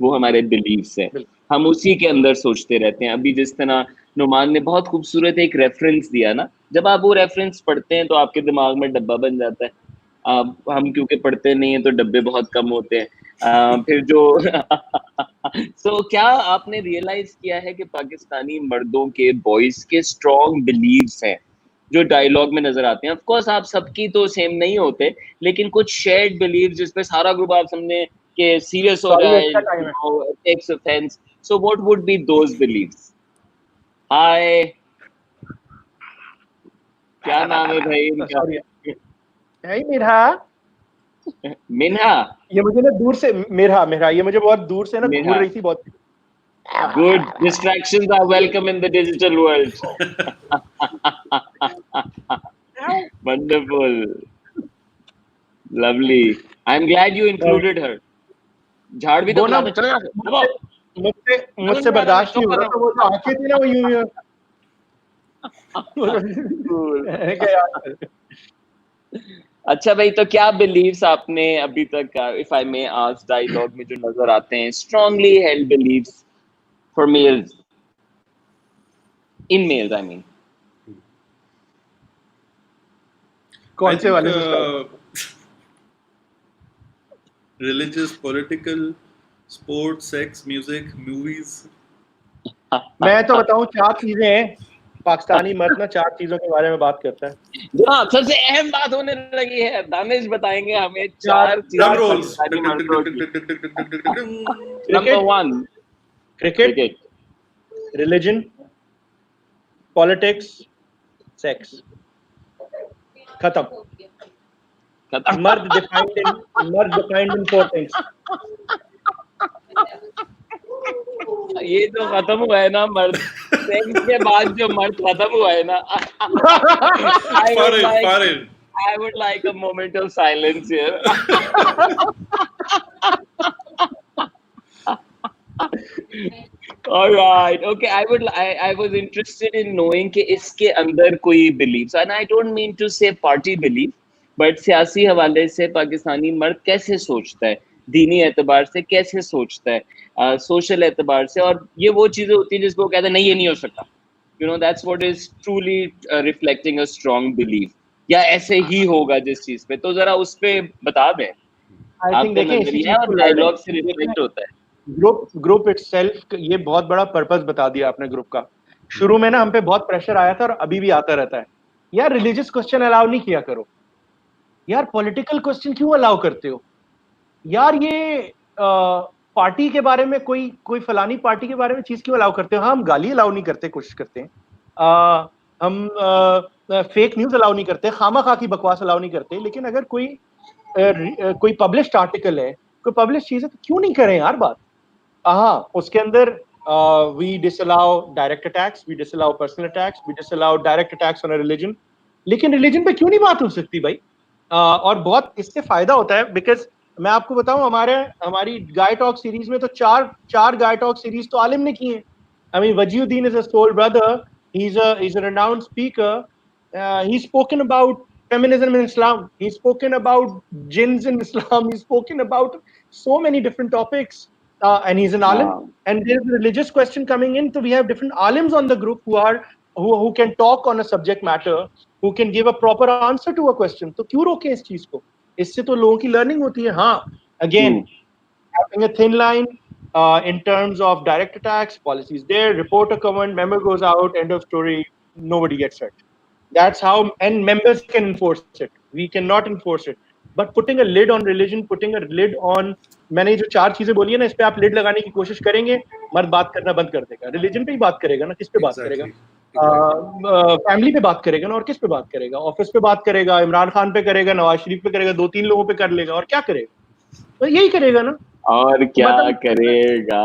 वो हमारे बिलीव्स है, हम उसी के अंदर सोचते रहते हैं। अभी जिस तरह नुमान ने बहुत खूबसूरत एक रेफरेंस दिया ना, जब आप वो रेफरेंस पढ़ते हैं तो आपके दिमाग में डब्बा बन जाता है। हम क्योंकि पढ़ते नहीं है तो डब्बे बहुत कम होते हैं। फिर जो सो क्या आपने रियलाइज किया है कि पाकिस्तानी मर्दों के, बॉयज के स्ट्रॉन्ग बिलीव्स हैं जो डायलॉग में नजर आते हैं? ऑफ कोर्स आप सबकी तो सेम नहीं होते, लेकिन कुछ शेयर्ड बिलीव जिसपे सारा ग्रुप आप समझे कि सीरियस हो सॉरी, जाए, इसका टाइम है। Takes offence, so what would be those beliefs? Hi, क्या नाम है भाई इनका? सॉरी, नहीं मेरा, मिन्हा। ये मुझे ना दूर से, मेरा मेरा ये मुझे बहुत दूर से ना घूर मिन्हा, रही थी बहुत। good, distractions are welcome in the digital world. Wonderful, lovely. I'm glad you included her. झाड़ भी तो वो ना खिला दो, चले जाओ, दबाओ। मुझसे मुझसे नहीं, बर्दाश्त शो नहीं हो कर रहा रहा था, वो जो आंखें थी ना वो यूं यूं हूँ। मैंने कहा यार, अच्छा भाई, तो क्या बिलीव्स आपने अभी तक, if I may ask, dialogue में जो नजर आते हैं, strongly held believes for males, in males I mean? कौन I से think वाले से start? religious, political, sports, sex, music, movies. मैं तो बताऊं, 4 चीजें हैं। पाकिस्तानी मर्द ना 4 चीजों के बारे में बात करता है। जनाब, सबसे अहम बात होने लगी है, दानिश बताएंगे हमें 4 Drum चीजें rolls. पाकिस्तानी मर्दों की। Number cricket, 1, cricket, cricket. Religion, politics, sex. खत्म। मर्द डिफाइंड इन 4 थिंग्स। ये जो खत्म हुआ है ना मर्द, सेक्स के बाद जो मर्द खत्म हुआ है ना, I would like Farid. I would like a moment of silence here. All right, okay. I was interested in knowing कि इसके अंदर कोई beliefs, and I don't mean to say party belief, but सियासी हवाले से पाकिस्तानी मर्द कैसे सोचता है, दीनी एतबार से कैसे सोचता है, सोशल एतबार से, और ये वो चीजें होती हैं जिसको वो कहते हैं नहीं ये नहीं हो सकता, that's what is truly reflecting a strong belief, या ऐसे ही होगा जिस चीज पे, तो जरा उस पे बता दें आई थिंक आपका देखें, इसी नजरिया, चीज और को डायलॉग से देखें, रिफ्लेक्ट होता है। ग्रुप इटसेल्फ, ये बहुत बड़ा पर्पस बता दिया आपने ग्रुप का। शुरू में ना हम पे बहुत प्रेशर आया था और अभी भी आता रहता है, यार रिलीजियस क्वेश्चन अलाउ नहीं किया करो, यार पॉलिटिकल क्वेश्चन क्यों अलाउ करते हो, यार ये पार्टी के बारे में, कोई कोई फलानी पार्टी के बारे में चीज क्यों अलाउ करते हो। हाँ, हम गाली अलाउ नहीं करते, कोशिश करते हैं, हम फेक न्यूज अलाउ नहीं करते, खामा खा की बकवास अलाउ नहीं करते, लेकिन अगर कोई पब्लिश्ड आर्टिकल है, कोई पब्लिश चीज है, तो क्यों नहीं करें यार बात। हाँ, उसके अंदर we disallow direct attacks, we disallow personal attacks, we disallow direct attacks on a religion, लेकिन रिलीजन पे क्यों नहीं बात हो सकती भाई। और बहुत इससे फायदा होता है, बिकॉज मैं आपको बताऊं, हमारी गाय टॉक सीरीज में तो चार गाय टॉक सीरीज तो आलिम ने की है। I mean, Wajiuddin is a soul brother, he's a renowned speaker. He's spoken about feminism in Islam, he's spoken about jinns in Islam, he's spoken about so many different topics, and he's an alim. हाँ, And there's a religious question coming in, so we have different alims on the group who can talk on a subject matter, who can give a proper answer to a question. तो क्यों रोके इस चीज को, इससे तो लोगों की लर्निंग होती है। हाँ, again, having a thin line in terms of direct attacks, policies there, report a comment, member goes out, end of story, nobody gets hurt. That's how, and members can enforce it. We cannot enforce it. But putting a lid on religion, putting a lid on, मैंने जो 4 चीजें बोली है ना, इस पे आप lid लगाने की कोशिश करेंगे, मर्द बात करना बंद कर देगा। रिलीजन पे ही बात करेगा ना, किस पे बात करेगा? Exactly. Exactly. फैमिली पे बात करेगा ना, और किस पे बात करेगा? ऑफिस पे बात करेगा, इमरान खान पे करेगा, नवाज शरीफ पे करेगा, 2-3 लोगों पे कर लेगा, और क्या करेगा? तो यही करेगा ना। और तो क्या मतलब करेगा।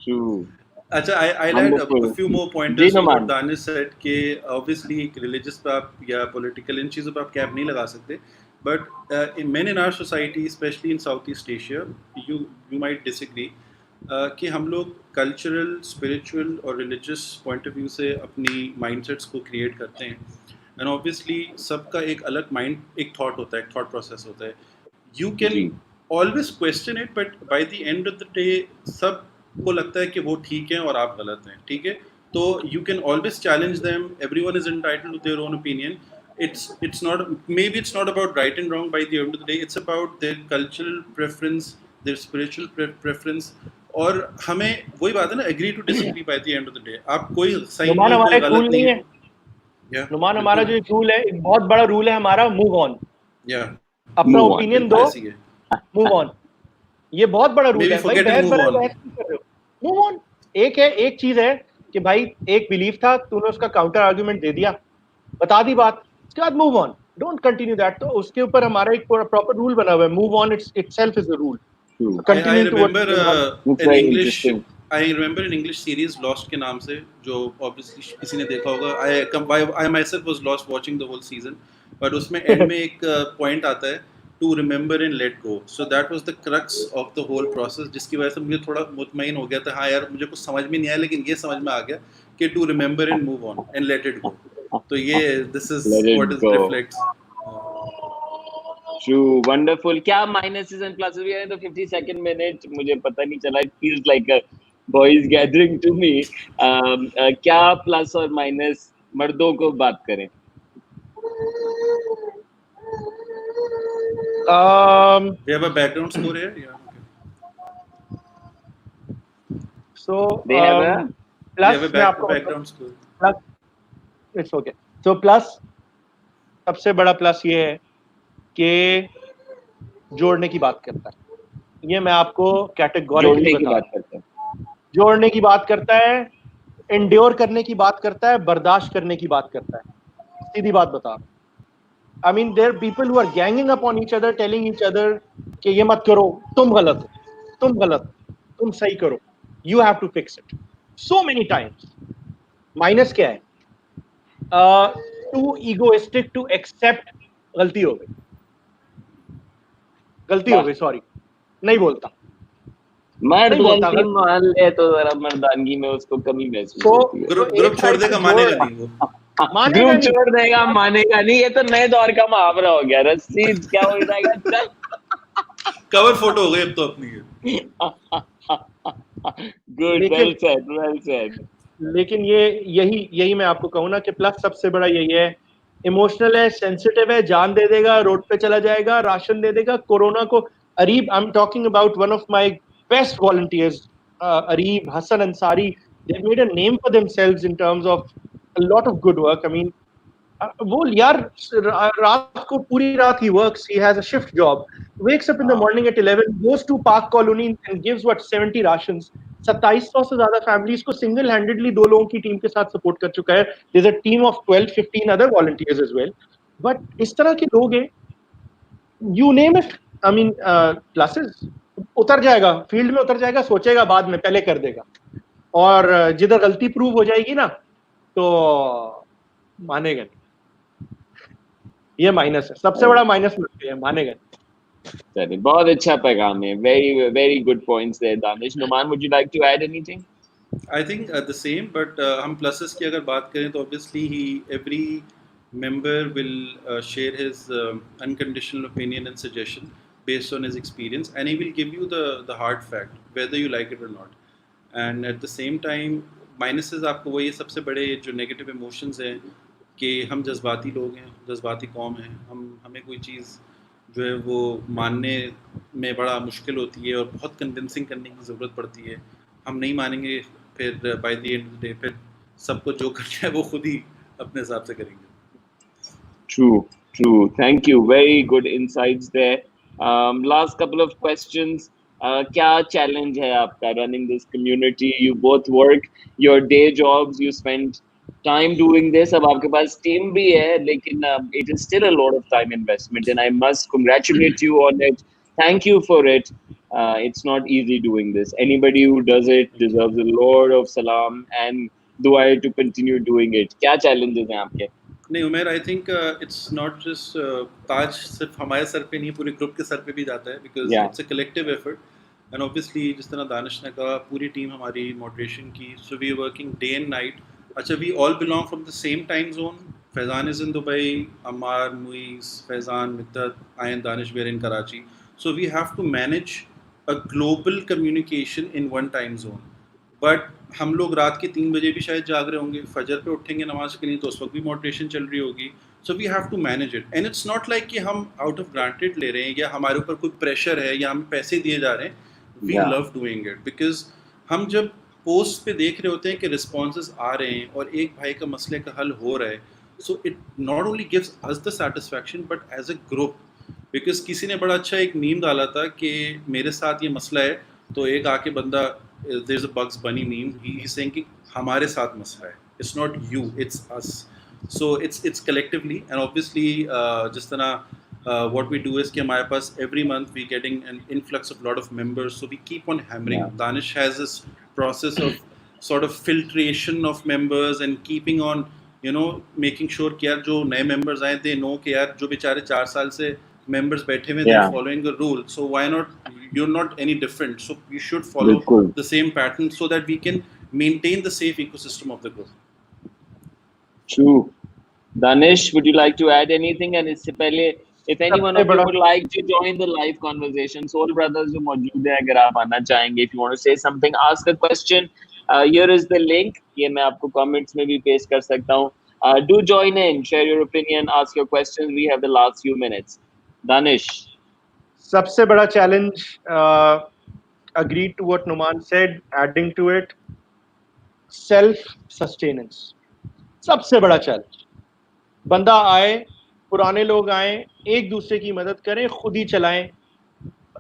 ट्रू। अच्छा, I'll add a wonderful. few more ji pointers to what Numan. Danish said कि obviously religious पे आप या political इन चीज़ों पे आप कैप नहीं लगा सकते, but in men in our society, especially in Southeast Asia, you might disagree कि हम लोग cultural, spiritual और religious point of view से अपनी mindsets को create करते हैं, एंड ऑब्वियसली सबका एक अलग माइंड, एक थॉट होता है, एक थॉट प्रोसेस होता है. You can always question it, but by the end of the day सबको लगता है कि वो ठीक है और आप गलत हैं. ठीक है, तो you can always challenge them. Everyone is entitled to their own opinion. It's not, maybe it's not about right and wrong by the end of the day. It's about their cultural preference, their spiritual preference. और हमें वही बात है ना, agree to disagree by the end of the day. आप कोई सही नुमान नहीं, हमारा कोई एक रूल गलत नहीं नहीं है. है. नुमान हमारा जो एक रूल है, एक बहुत बड़ा रूल है हमारा, मूव ऑन. अपना Move on. ओपिनियन दो, ऐसी है. Move on. ये बहुत बड़ा रूल Maybe है भाई. forget and बहस move on. नहीं कर रहे हो, मूव ऑन. एक चीज है कि भाई एक बिलीफ था, तूने उसका काउंटर आर्गुमेंट दे दिया, बता दी बात, उसके बाद move on. Don't continue that. तो उसके ऊपर हमारा एक प्रॉपर रूल बना हुआ है. Move on itself is a rule. True. I remember It's an very English interesting. I remember an English series Lost के नाम से, जो obviously किसी ने देखा होगा. I myself was lost watching the whole season, but उसमें end में एक point आता है, to remember and let go. So that was the crux of the whole process, जिसकी वजह से मुझे थोड़ा मुतमईन हो गया था. हाँ यार, मुझे कुछ समझ में नहीं आया, लेकिन ये समझ में आ गया कि to remember and move on and let it go. तो ये this is Let it what it go. reflects. True, wonderful. क्या minuses and pluses? We are in the 52nd minute. मुझे पता नहीं चला. It feels like a boys gathering to me. क्या plus और minus मर्दों को बात करें? We have a background score here. Yeah. Okay. So They have a We have plus a मैं आपको background score. plus it's okay. So plus, सबसे बड़ा प्लस ये है कि जोड़ने की बात करता है. ये मैं आपको कैटेगोरिकली जोड़ने की बता बात रहा हूं. करते हैं. जोड़ने की बात करता है, एंड्योर करने की बात करता है, बर्दाश्त करने की बात करता है. सीधी बात बता रहा हूं. I mean there are people who are ganging up on each other, telling each other कि ये मत करो, तुम गलत हो, तुम गलत हो, तुम सही करो, you have to fix it so many times. Minus क्या है? टू ईगोइस्टिक टू एक्सेप्ट गलती हो गई, गलती हो गई, सॉरी, नहीं बोलता, मर्द नहीं बोलता. गलती मान ले तो जरा मर्दानगी में उसको कमी महसूस तो होती है. ग्रुप छोड़ देगा, मानेगा नहीं वो. मानेगा ग्रुप नहीं. छोड़ देगा, मानेगा नहीं. ये तो नए दौर का मुहावरा हो गया. रस्सी क्या हो जाएगा? चल. कवर फोटो हो गई अब तो अपनी है. Good, well said, well said. लेकिन ये यही मैं आपको कहूँ ना कि प्लस सबसे बड़ा यही है. इमोशनल है, सेंसिटिव है, जान दे देगा, रोड पे चला जाएगा, राशन दे देगा. कोरोना को Areeb, I am talking about one of my best volunteers, Areeb Hasan Ansari. They made a name for themselves in terms of a lot of good work. I mean वो यार रात को पूरी रात ही works, he has a shift job, wakes up in the morning at 11, goes to Park Colony and gives what 70 rations. 2700 से ज्यादा families को सिंगल हैंडेडली 2 लोगों की टीम के साथ सपोर्ट कर चुका है. There is a team of 12-15 other volunteers as well. But इस तरह के लोग हैं, you name it. I mean classes उतर जाएगा, फील्ड में उतर जाएगा, सोचेगा बाद में, पहले कर देगा. और जिधर गलती प्रूव हो जाएगी ना तो मानेगा नहीं. ये माइनस है, सबसे बड़ा माइनस लगता है, मानेगा नहीं. चलिए, बहुत अच्छा पैगाम है. Very very good points there. Danish, Numan, would you like to add anything? I think the same, but हम pluses की अगर बात करें तो obviously every member will share his unconditional opinion and suggestion based on his experience, and he will give you the hard fact whether you like it or not. And at the same time, minuses आपको वही सबसे बड़े जो negative emotions हैं कि हम जज्बाती लोग हैं, जज्बाती कौम हैं. हमें कोई चीज़ जो है वो मानने में बड़ा मुश्किल होती है और बहुत कन्विंसिंग करने की ज़रूरत पड़ती है. हम नहीं मानेंगे, फिर bye the end of the day फिर सबको जो करना है वो खुद ही अपने हिसाब से करेंगे. True, true. Thank you. Very good insights there. Last couple of questions. क्या challenge है आपका running this community? You both work your day jobs. You spend time doing this. अब आपके पास team भी है, लेकिन it is still a lot of time investment, and I must congratulate you on it. Thank you for it. It's not easy doing this. Anybody who does it deserves a lot of salam and dua to continue doing it. क्या challenges हैं आपके? नहीं Umer, I think it's not just Taj सिर्फ हमारे sir पे नहीं, पूरे group के सर पे भी जाता है, because it's a collective effort. And obviously जिस तरह दानिश ने कहा, पूरी टीम हमारी मॉडरेशन की, so we are working day and night. अच्छा, we all belong from the same time zone Faizan is in Dubai, Ammar, Muiz, Faizan, Middat, I and Danish, we are in Karachi. So we have to manage a global communication in one time zone. But हम लोग रात के 3 बजे भी शायद जाग रहे होंगे, फजर पे उठेंगे नमाज के लिए तो उस वक्त भी मॉडरेशन चल रही होगी. So we have to manage it and it's not like कि हम आउट ऑफ ग्रांटेड ले रहे हैं या हमारे ऊपर कोई प्रेशर है या हमें पैसे दिए जा रहे हैं. We love doing it because हम जब पोस्ट पे देख रहे होते हैं कि रिस्पॉन्सेज आ रहे हैं और एक भाई का मसले का हल हो रहा है, so it not only gives us the satisfaction but as a group. Because किसी ने बड़ा अच्छा एक मीम डाला था कि मेरे साथ ये मसला है, तो एक आके बंदा, there's a Bugs Bunny meme, he's saying कि हमारे साथ मसला है, it's not you, it's us. So it's collectively and obviously जिस तरह what we do is कि हमारे पास every month we getting an influx of lot of members, so we keep on hammering. Danish has this process of sort of filtration of members and keeping on making sure कि यार जो नए members आए they know कि यार जो बेचारे 4 साल से members बैठे हुए they're following the rule, so why not, you're not any different, so you should follow the same pattern so that we can maintain the safe ecosystem of the group. True. Danish, would you like to add anything? And इससे पहले if anyone of you would like to join the live conversation, Soul Brothers जो मौजूद है, अगर आप आना चाहेंगे, if you want to say something, ask a question, here is the link, ये मैं आपको comments में भी paste कर सकता हूँ. Do join in, share your opinion, ask your questions. We have the last few minutes. Danish. सबसे बड़ा challenge, agreed to what Nauman said, adding to it, self-sustenance. सबसे बड़ा challenge. बंदा आए, पुराने लोग आए, एक दूसरे की मदद करें, खुद ही चलाएं.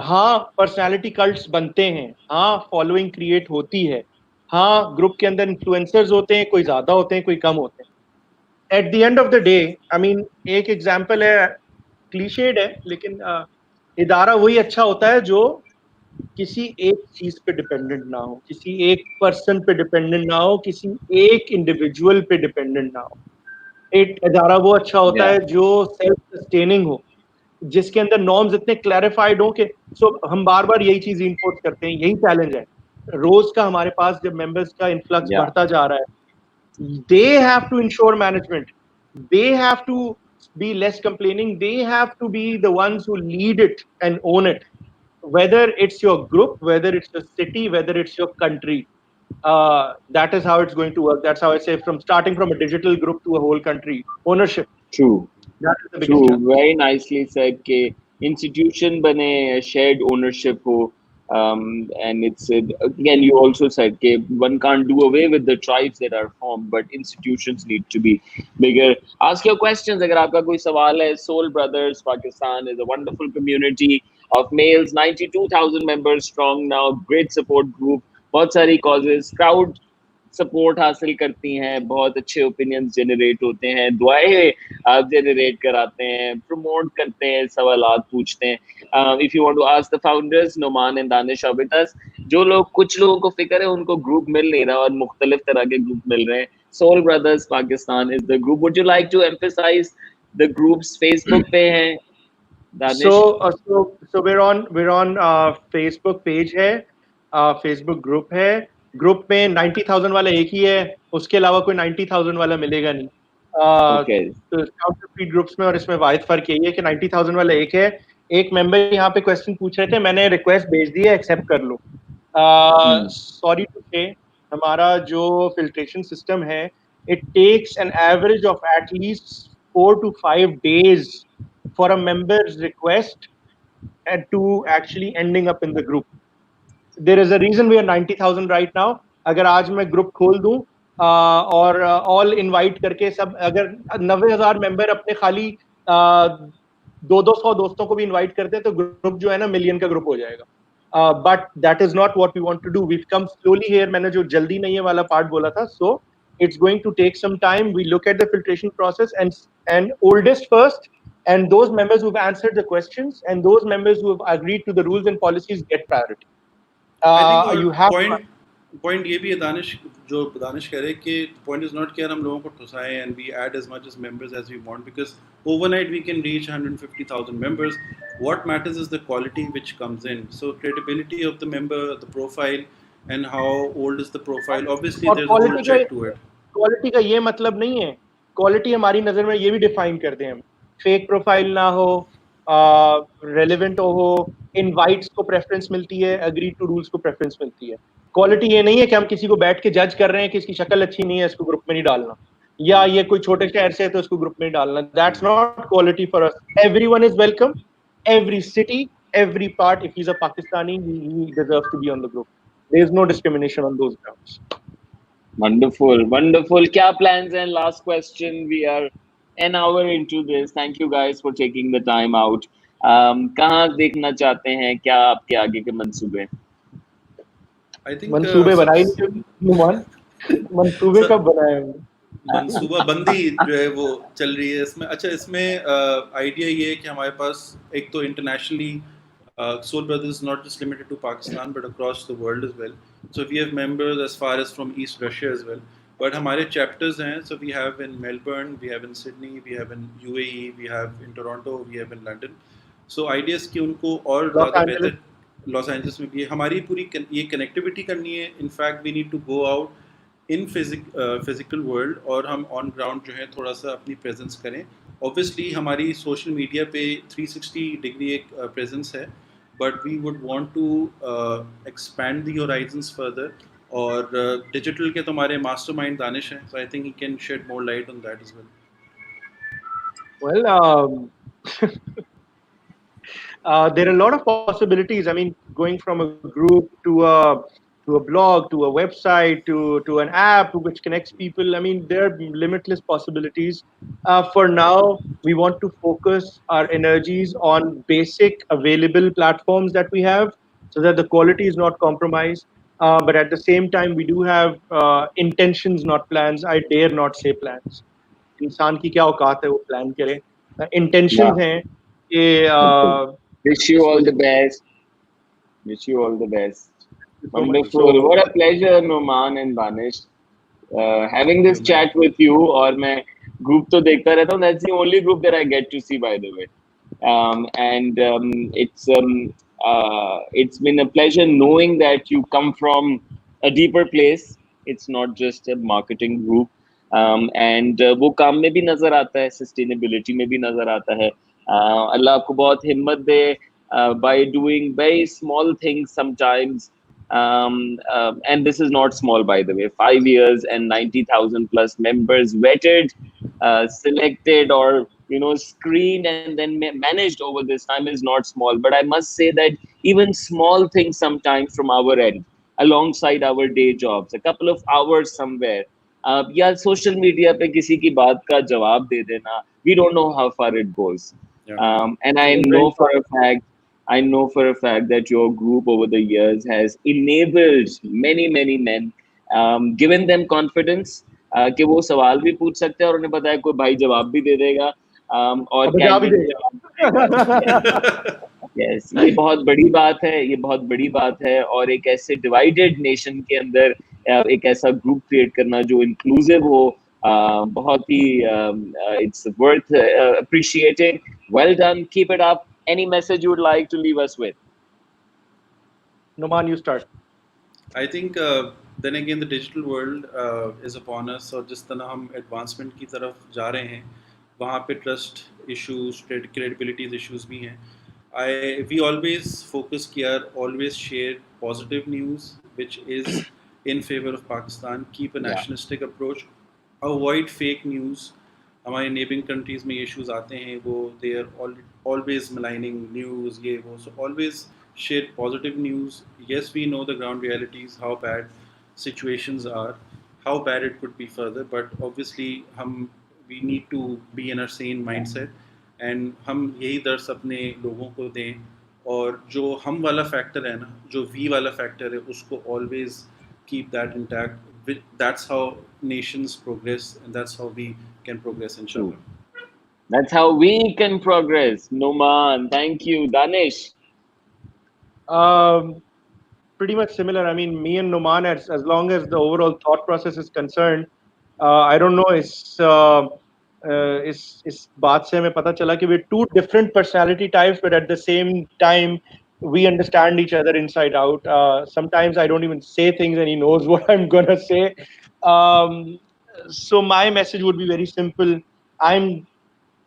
हाँ, पर्सनालिटी कल्ट्स बनते हैं, हाँ, फॉलोइंग क्रिएट होती है, हाँ, ग्रुप के अंदर इन्फ्लुएंसर्स होते हैं, कोई ज्यादा होते हैं, कोई कम होते हैं. Eight the end of the day, I mean, एक एग्जांपल है, क्लीशेड है, लेकिन इदारा वही अच्छा होता है जो किसी एक चीज पे डिपेंडेंट ना हो, किसी एक पर्सन पे डिपेंडेंट ना हो, किसी एक इंडिविजुअल पे डिपेंडेंट ना हो. एक इदारा वो अच्छा होता है जो सेल्फ सस्टेनिंग हो, जिसके अंदर नॉर्म्स इतने क्लैरिफाइड हो कि हम बार बार यही चीज इन्फोर्स करते हैं. यही चैलेंज है रोज का हमारे पास, जब मेंबर्स का इन्फ्लक्स बढ़ता जा रहा है. They have to ensure management, they have to be less complaining, they have to be the ones who lead it and own it, whether it's your group, whether it's your city, whether it's your country. That is how it's going to work. That's how I say, from starting from a digital group to a whole country, ownership. True. That is the biggest challenge. Very nicely said कि institution बने, shared ownership हो. And it's again, you also said that one can't do away with the tribes that are formed, but institutions need to be bigger. Ask your questions. अगर आपका कोई सवाल है, Soul Brothers Pakistan is a wonderful community of males, 92,000 members strong now, great support group, बहुत सारी causes, crowd support हासिल करती हैं, बहुत अच्छे ओपिनियंस जनरेट होते हैं, दुआएं आप जनरेट कराते हैं, प्रमोट करते हैं, सवालात पूछते हैं. If you want to ask the founders Noman and Danish with us, जो लोग, कुछ लोगों को फिक्र है उनको ग्रुप मिल नहीं रहा और मुख्तलिफ तरह के ग्रुप मिल रहे हैं. Soul brothers Pakistan is the group. Would you like to emphasise the groups? Facebook पे हैं Danish? So we're on Facebook page है, फेसबुक ग्रुप है. ग्रुप में 90,000 वाला एक ही है, उसके अलावा कोई 90,000 वाला मिलेगा नहीं. तो ग्रुप्स में और इसमें वाहिद फर्क यही है कि 90,000 वाला एक है. एक मेंबर यहाँ पे क्वेश्चन पूछ रहे थे, मैंने रिक्वेस्ट भेज दी है, एक्सेप्ट कर लो. सॉरी टू से, हमारा जो फिल्ट्रेशन सिस्टम है, it takes an average of at least 4 to 5 days for a member's request and to actually ending up in the group. There is a reason we are 90,000 right now. अगर आज मैं group खोल दूं और all invite करके सब, अगर 90,000 member अपने खाली 200 दोस्तों को भी इनवाइट करते हैं तो ग्रुप जो है ना, मिलियन का ग्रुप हो जाएगा. But that is not what we want to do. We come slowly here. मैंने जो जल्दी नहीं है वाला पार्ट बोला था, सो it's going to take some time. We look at the filtration process and oldest first, and those members who've answered the questions and those members who have agreed to the rules and policies get priority. You have point ये भी है दानिश, जो दानिश कह रहे हैं कि point is not कि हम लोगों को ठुसाएं and we add as much as members as we want, because overnight we can reach 150,000 members. What matters is the quality which comes in. So credibility of the member, the profile, and how old is the profile. Obviously there's a whole check to it. Quality का ये मतलब नहीं है quality हमारी नज़र में ये भी डिफाइन करते हैं हम, फेक प्रोफाइल ना हो, रेलिवेंट हो, इनवाइट्स को प्रेफरेंस मिलती है, अग्री टू रूल्स को प्रेफरेंस मिलती है। क्वालिटी ये नहीं है कि हम किसी को बैठ के जज कर रहे हैं कि इसकी शक्ल अच्छी नहीं है, इसको ग्रुप में नहीं डालना, या ये कोई छोटे शहर से है तो इसको ग्रुप में नहीं डालना। That's not quality for us. Everyone is welcome, every city, every part. If he's a Pakistani, he deserves to be on the group. There is no discrimination on those grounds. Wonderful, wonderful. क्या plans हैं? Last question. We are an hour into this. Thank you guys for taking the time out. कहाँ देखना चाहते हैं? क्या आपके आगे के मंसूबे? I think मंसूबे बनाए नहीं नुमान, मंसूबे कब बनाए हमने? मनसूबा बंदी जो है वो चल रही है इसमें। अच्छा, इसमें आइडिया ये है कि हमारे पास एक तो internationally Soul Brothers is not just limited to Pakistan but across the world as well. So we have members as far as from East Russia as well. But हमारे chapters हैं, so we have in Melbourne, we have in Sydney, we have in UAE, we have in Toronto, we have in London. So ideas कि उनको और ज़्यादा बेहतर, Los Angeles में भी है। हमारी पूरी ये कनेक्टिविटी करनी है। In fact we need to go out in physical world और हम ऑन ग्राउंड जो है थोड़ा सा अपनी प्रेजेंस करें। ऑब्वियसली हमारी सोशल मीडिया पे 360 डिग्री एक प्रेजेंस है, but we would want to expand the horizons further. और डिजिटल के तो हमारे मास्टरमाइंड दानिश हैं, so I think he can shed more light on that as well. Well, there are a lot of possibilities. I mean, going from a group to a blog to a website to an app which connects people. I mean, there are limitless possibilities. For now, we want to focus our energies on basic available platforms that we have, so that the quality is not compromised. But at the same time, we do have intentions, not plans. I dare not say plans. इंसान की क्या औकात है वो plan करे। Intentions हैं कि Wish you all the best. Wish you all the best. so much. Wonderful. So What a pleasure, Nauman and Danish. Having this chat with you. और मैं group तो देखता रहता हूँ. That's the only group that I get to see, by the way. And it's been a pleasure knowing that you come from a deeper place. It's not just a marketing group. And वो काम में भी नजर आता है, sustainability में भी नजर आता है. अल्लाह आपको बहुत हिम्मत दे by doing very small things sometimes. And this is not small, by the way. 5 years and 90,000 plus members vetted, selected, or screened and then managed over this time is not small. But I must say that even small things sometimes from our end, alongside our day jobs, a couple of hours somewhere, या social media पे किसी की बात का जवाब दे देना, we don't know how far it goes. And I know for a fact that your group over the years has enabled many men, given them confidence कि वो सवाल भी पूछ सकते हैं और उन्हें पता है कोई भाई जवाब भी दे देगा, और बजा भी कैंडिडेट देगा। यस, ये बहुत बड़ी बात है, ये बहुत बड़ी बात है। और एक ऐसे डिवाइडेड नेशन के अंदर एक ऐसा ग्रुप क्रिएट करना जो इंक्लूसिव हो, बहुत ही it's worth appreciating. Well done, keep it up. Any message you would like to leave us with? Nauman, you start. I think then again the digital world is upon us, और जिस तरह हम advancement की तरफ जा रहे हैं वहाँ पे ट्रस्ट इश्यूज, क्रेडिबिलिटीज इश्यूज भी हैं. We always focus किया, always share positive news which is in favor of Pakistan, keep a nationalistic approach, avoid fake news. हमारे नेबिंग कंट्रीज में इश्यूज आते हैं, वो they are always maligning news, ये वो. So always share positive news. Yes, we know the ground realities, how bad situations are, how bad it could be further, but obviously we need to be in a sane mindset, and हम यही दर्स अपने लोगों को दें. और जो हम वाला फैक्टर है ना, जो वी वाला फैक्टर है, उसको always keep that intact. That's how nations progress, and that's how we can progress, inshallah. That's how we can progress. Nauman, thank you. Danish? Pretty much similar. I mean, me and Nauman, as long as the overall thought process is concerned, I don't know, इस बात से हमें पता चला कि we're two different personality types, but at the same time we understand each other inside out. Sometimes I don't even say things and he knows what I'm gonna say. So my message would be very simple. I'm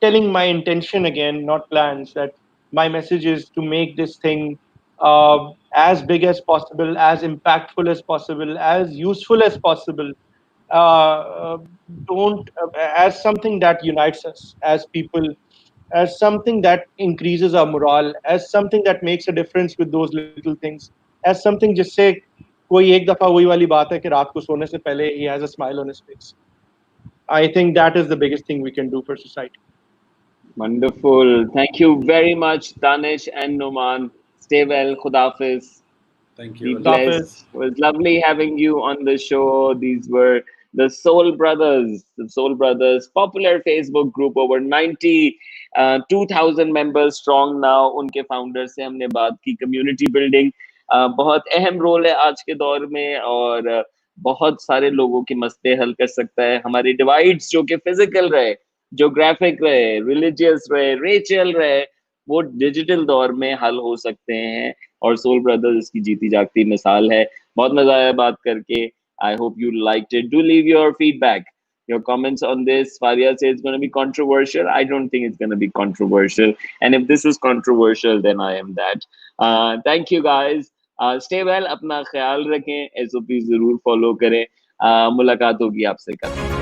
telling my intention again, not plans. That my message is to make this thing as big as possible, as impactful as possible, as useful as possible. Don't As something that unites us as people, as something that increases our morale, as something that makes a difference with those little things, as something जिससे कोई एक दफा वही वाली बात है कि रात को सोने से पहले he has a smile on his face. I think that is the biggest thing we can do for society. Wonderful. Thank you very much, Danish and Noman. Stay well. Khudafiz. Thank Be you. Allah Hafiz. Hafiz. blessed. It was lovely having you on the show. These were the Soul Brothers. The Soul Brothers, popular Facebook group, over 2,000 members strong now. उनके founder से हमने बात की community building. बहुत अहम role है आज के दौर में, और बहुत सारे लोगों की मसले हल कर सकता है. हमारे डिवाइड्स जो कि फिजिकल रहे, जोग्राफिक रहे, रिलीजियस रहे, रेशियल रहे, वो डिजिटल दौर में हल हो सकते हैं. और सोल ब्रदर्स इसकी जीती जागती मिसाल है. बहुत मजा आया बात करके. I hope you liked it. Do leave your feedback, your comments on this. Faria says it's going to be controversial. I don't think it's going to be controversial. And if this is controversial, then I am that. Thank you guys. Stay well. अपना ख्याल रखें. SOP जरूर follow करें. मुलाकात होगी आपसे कल.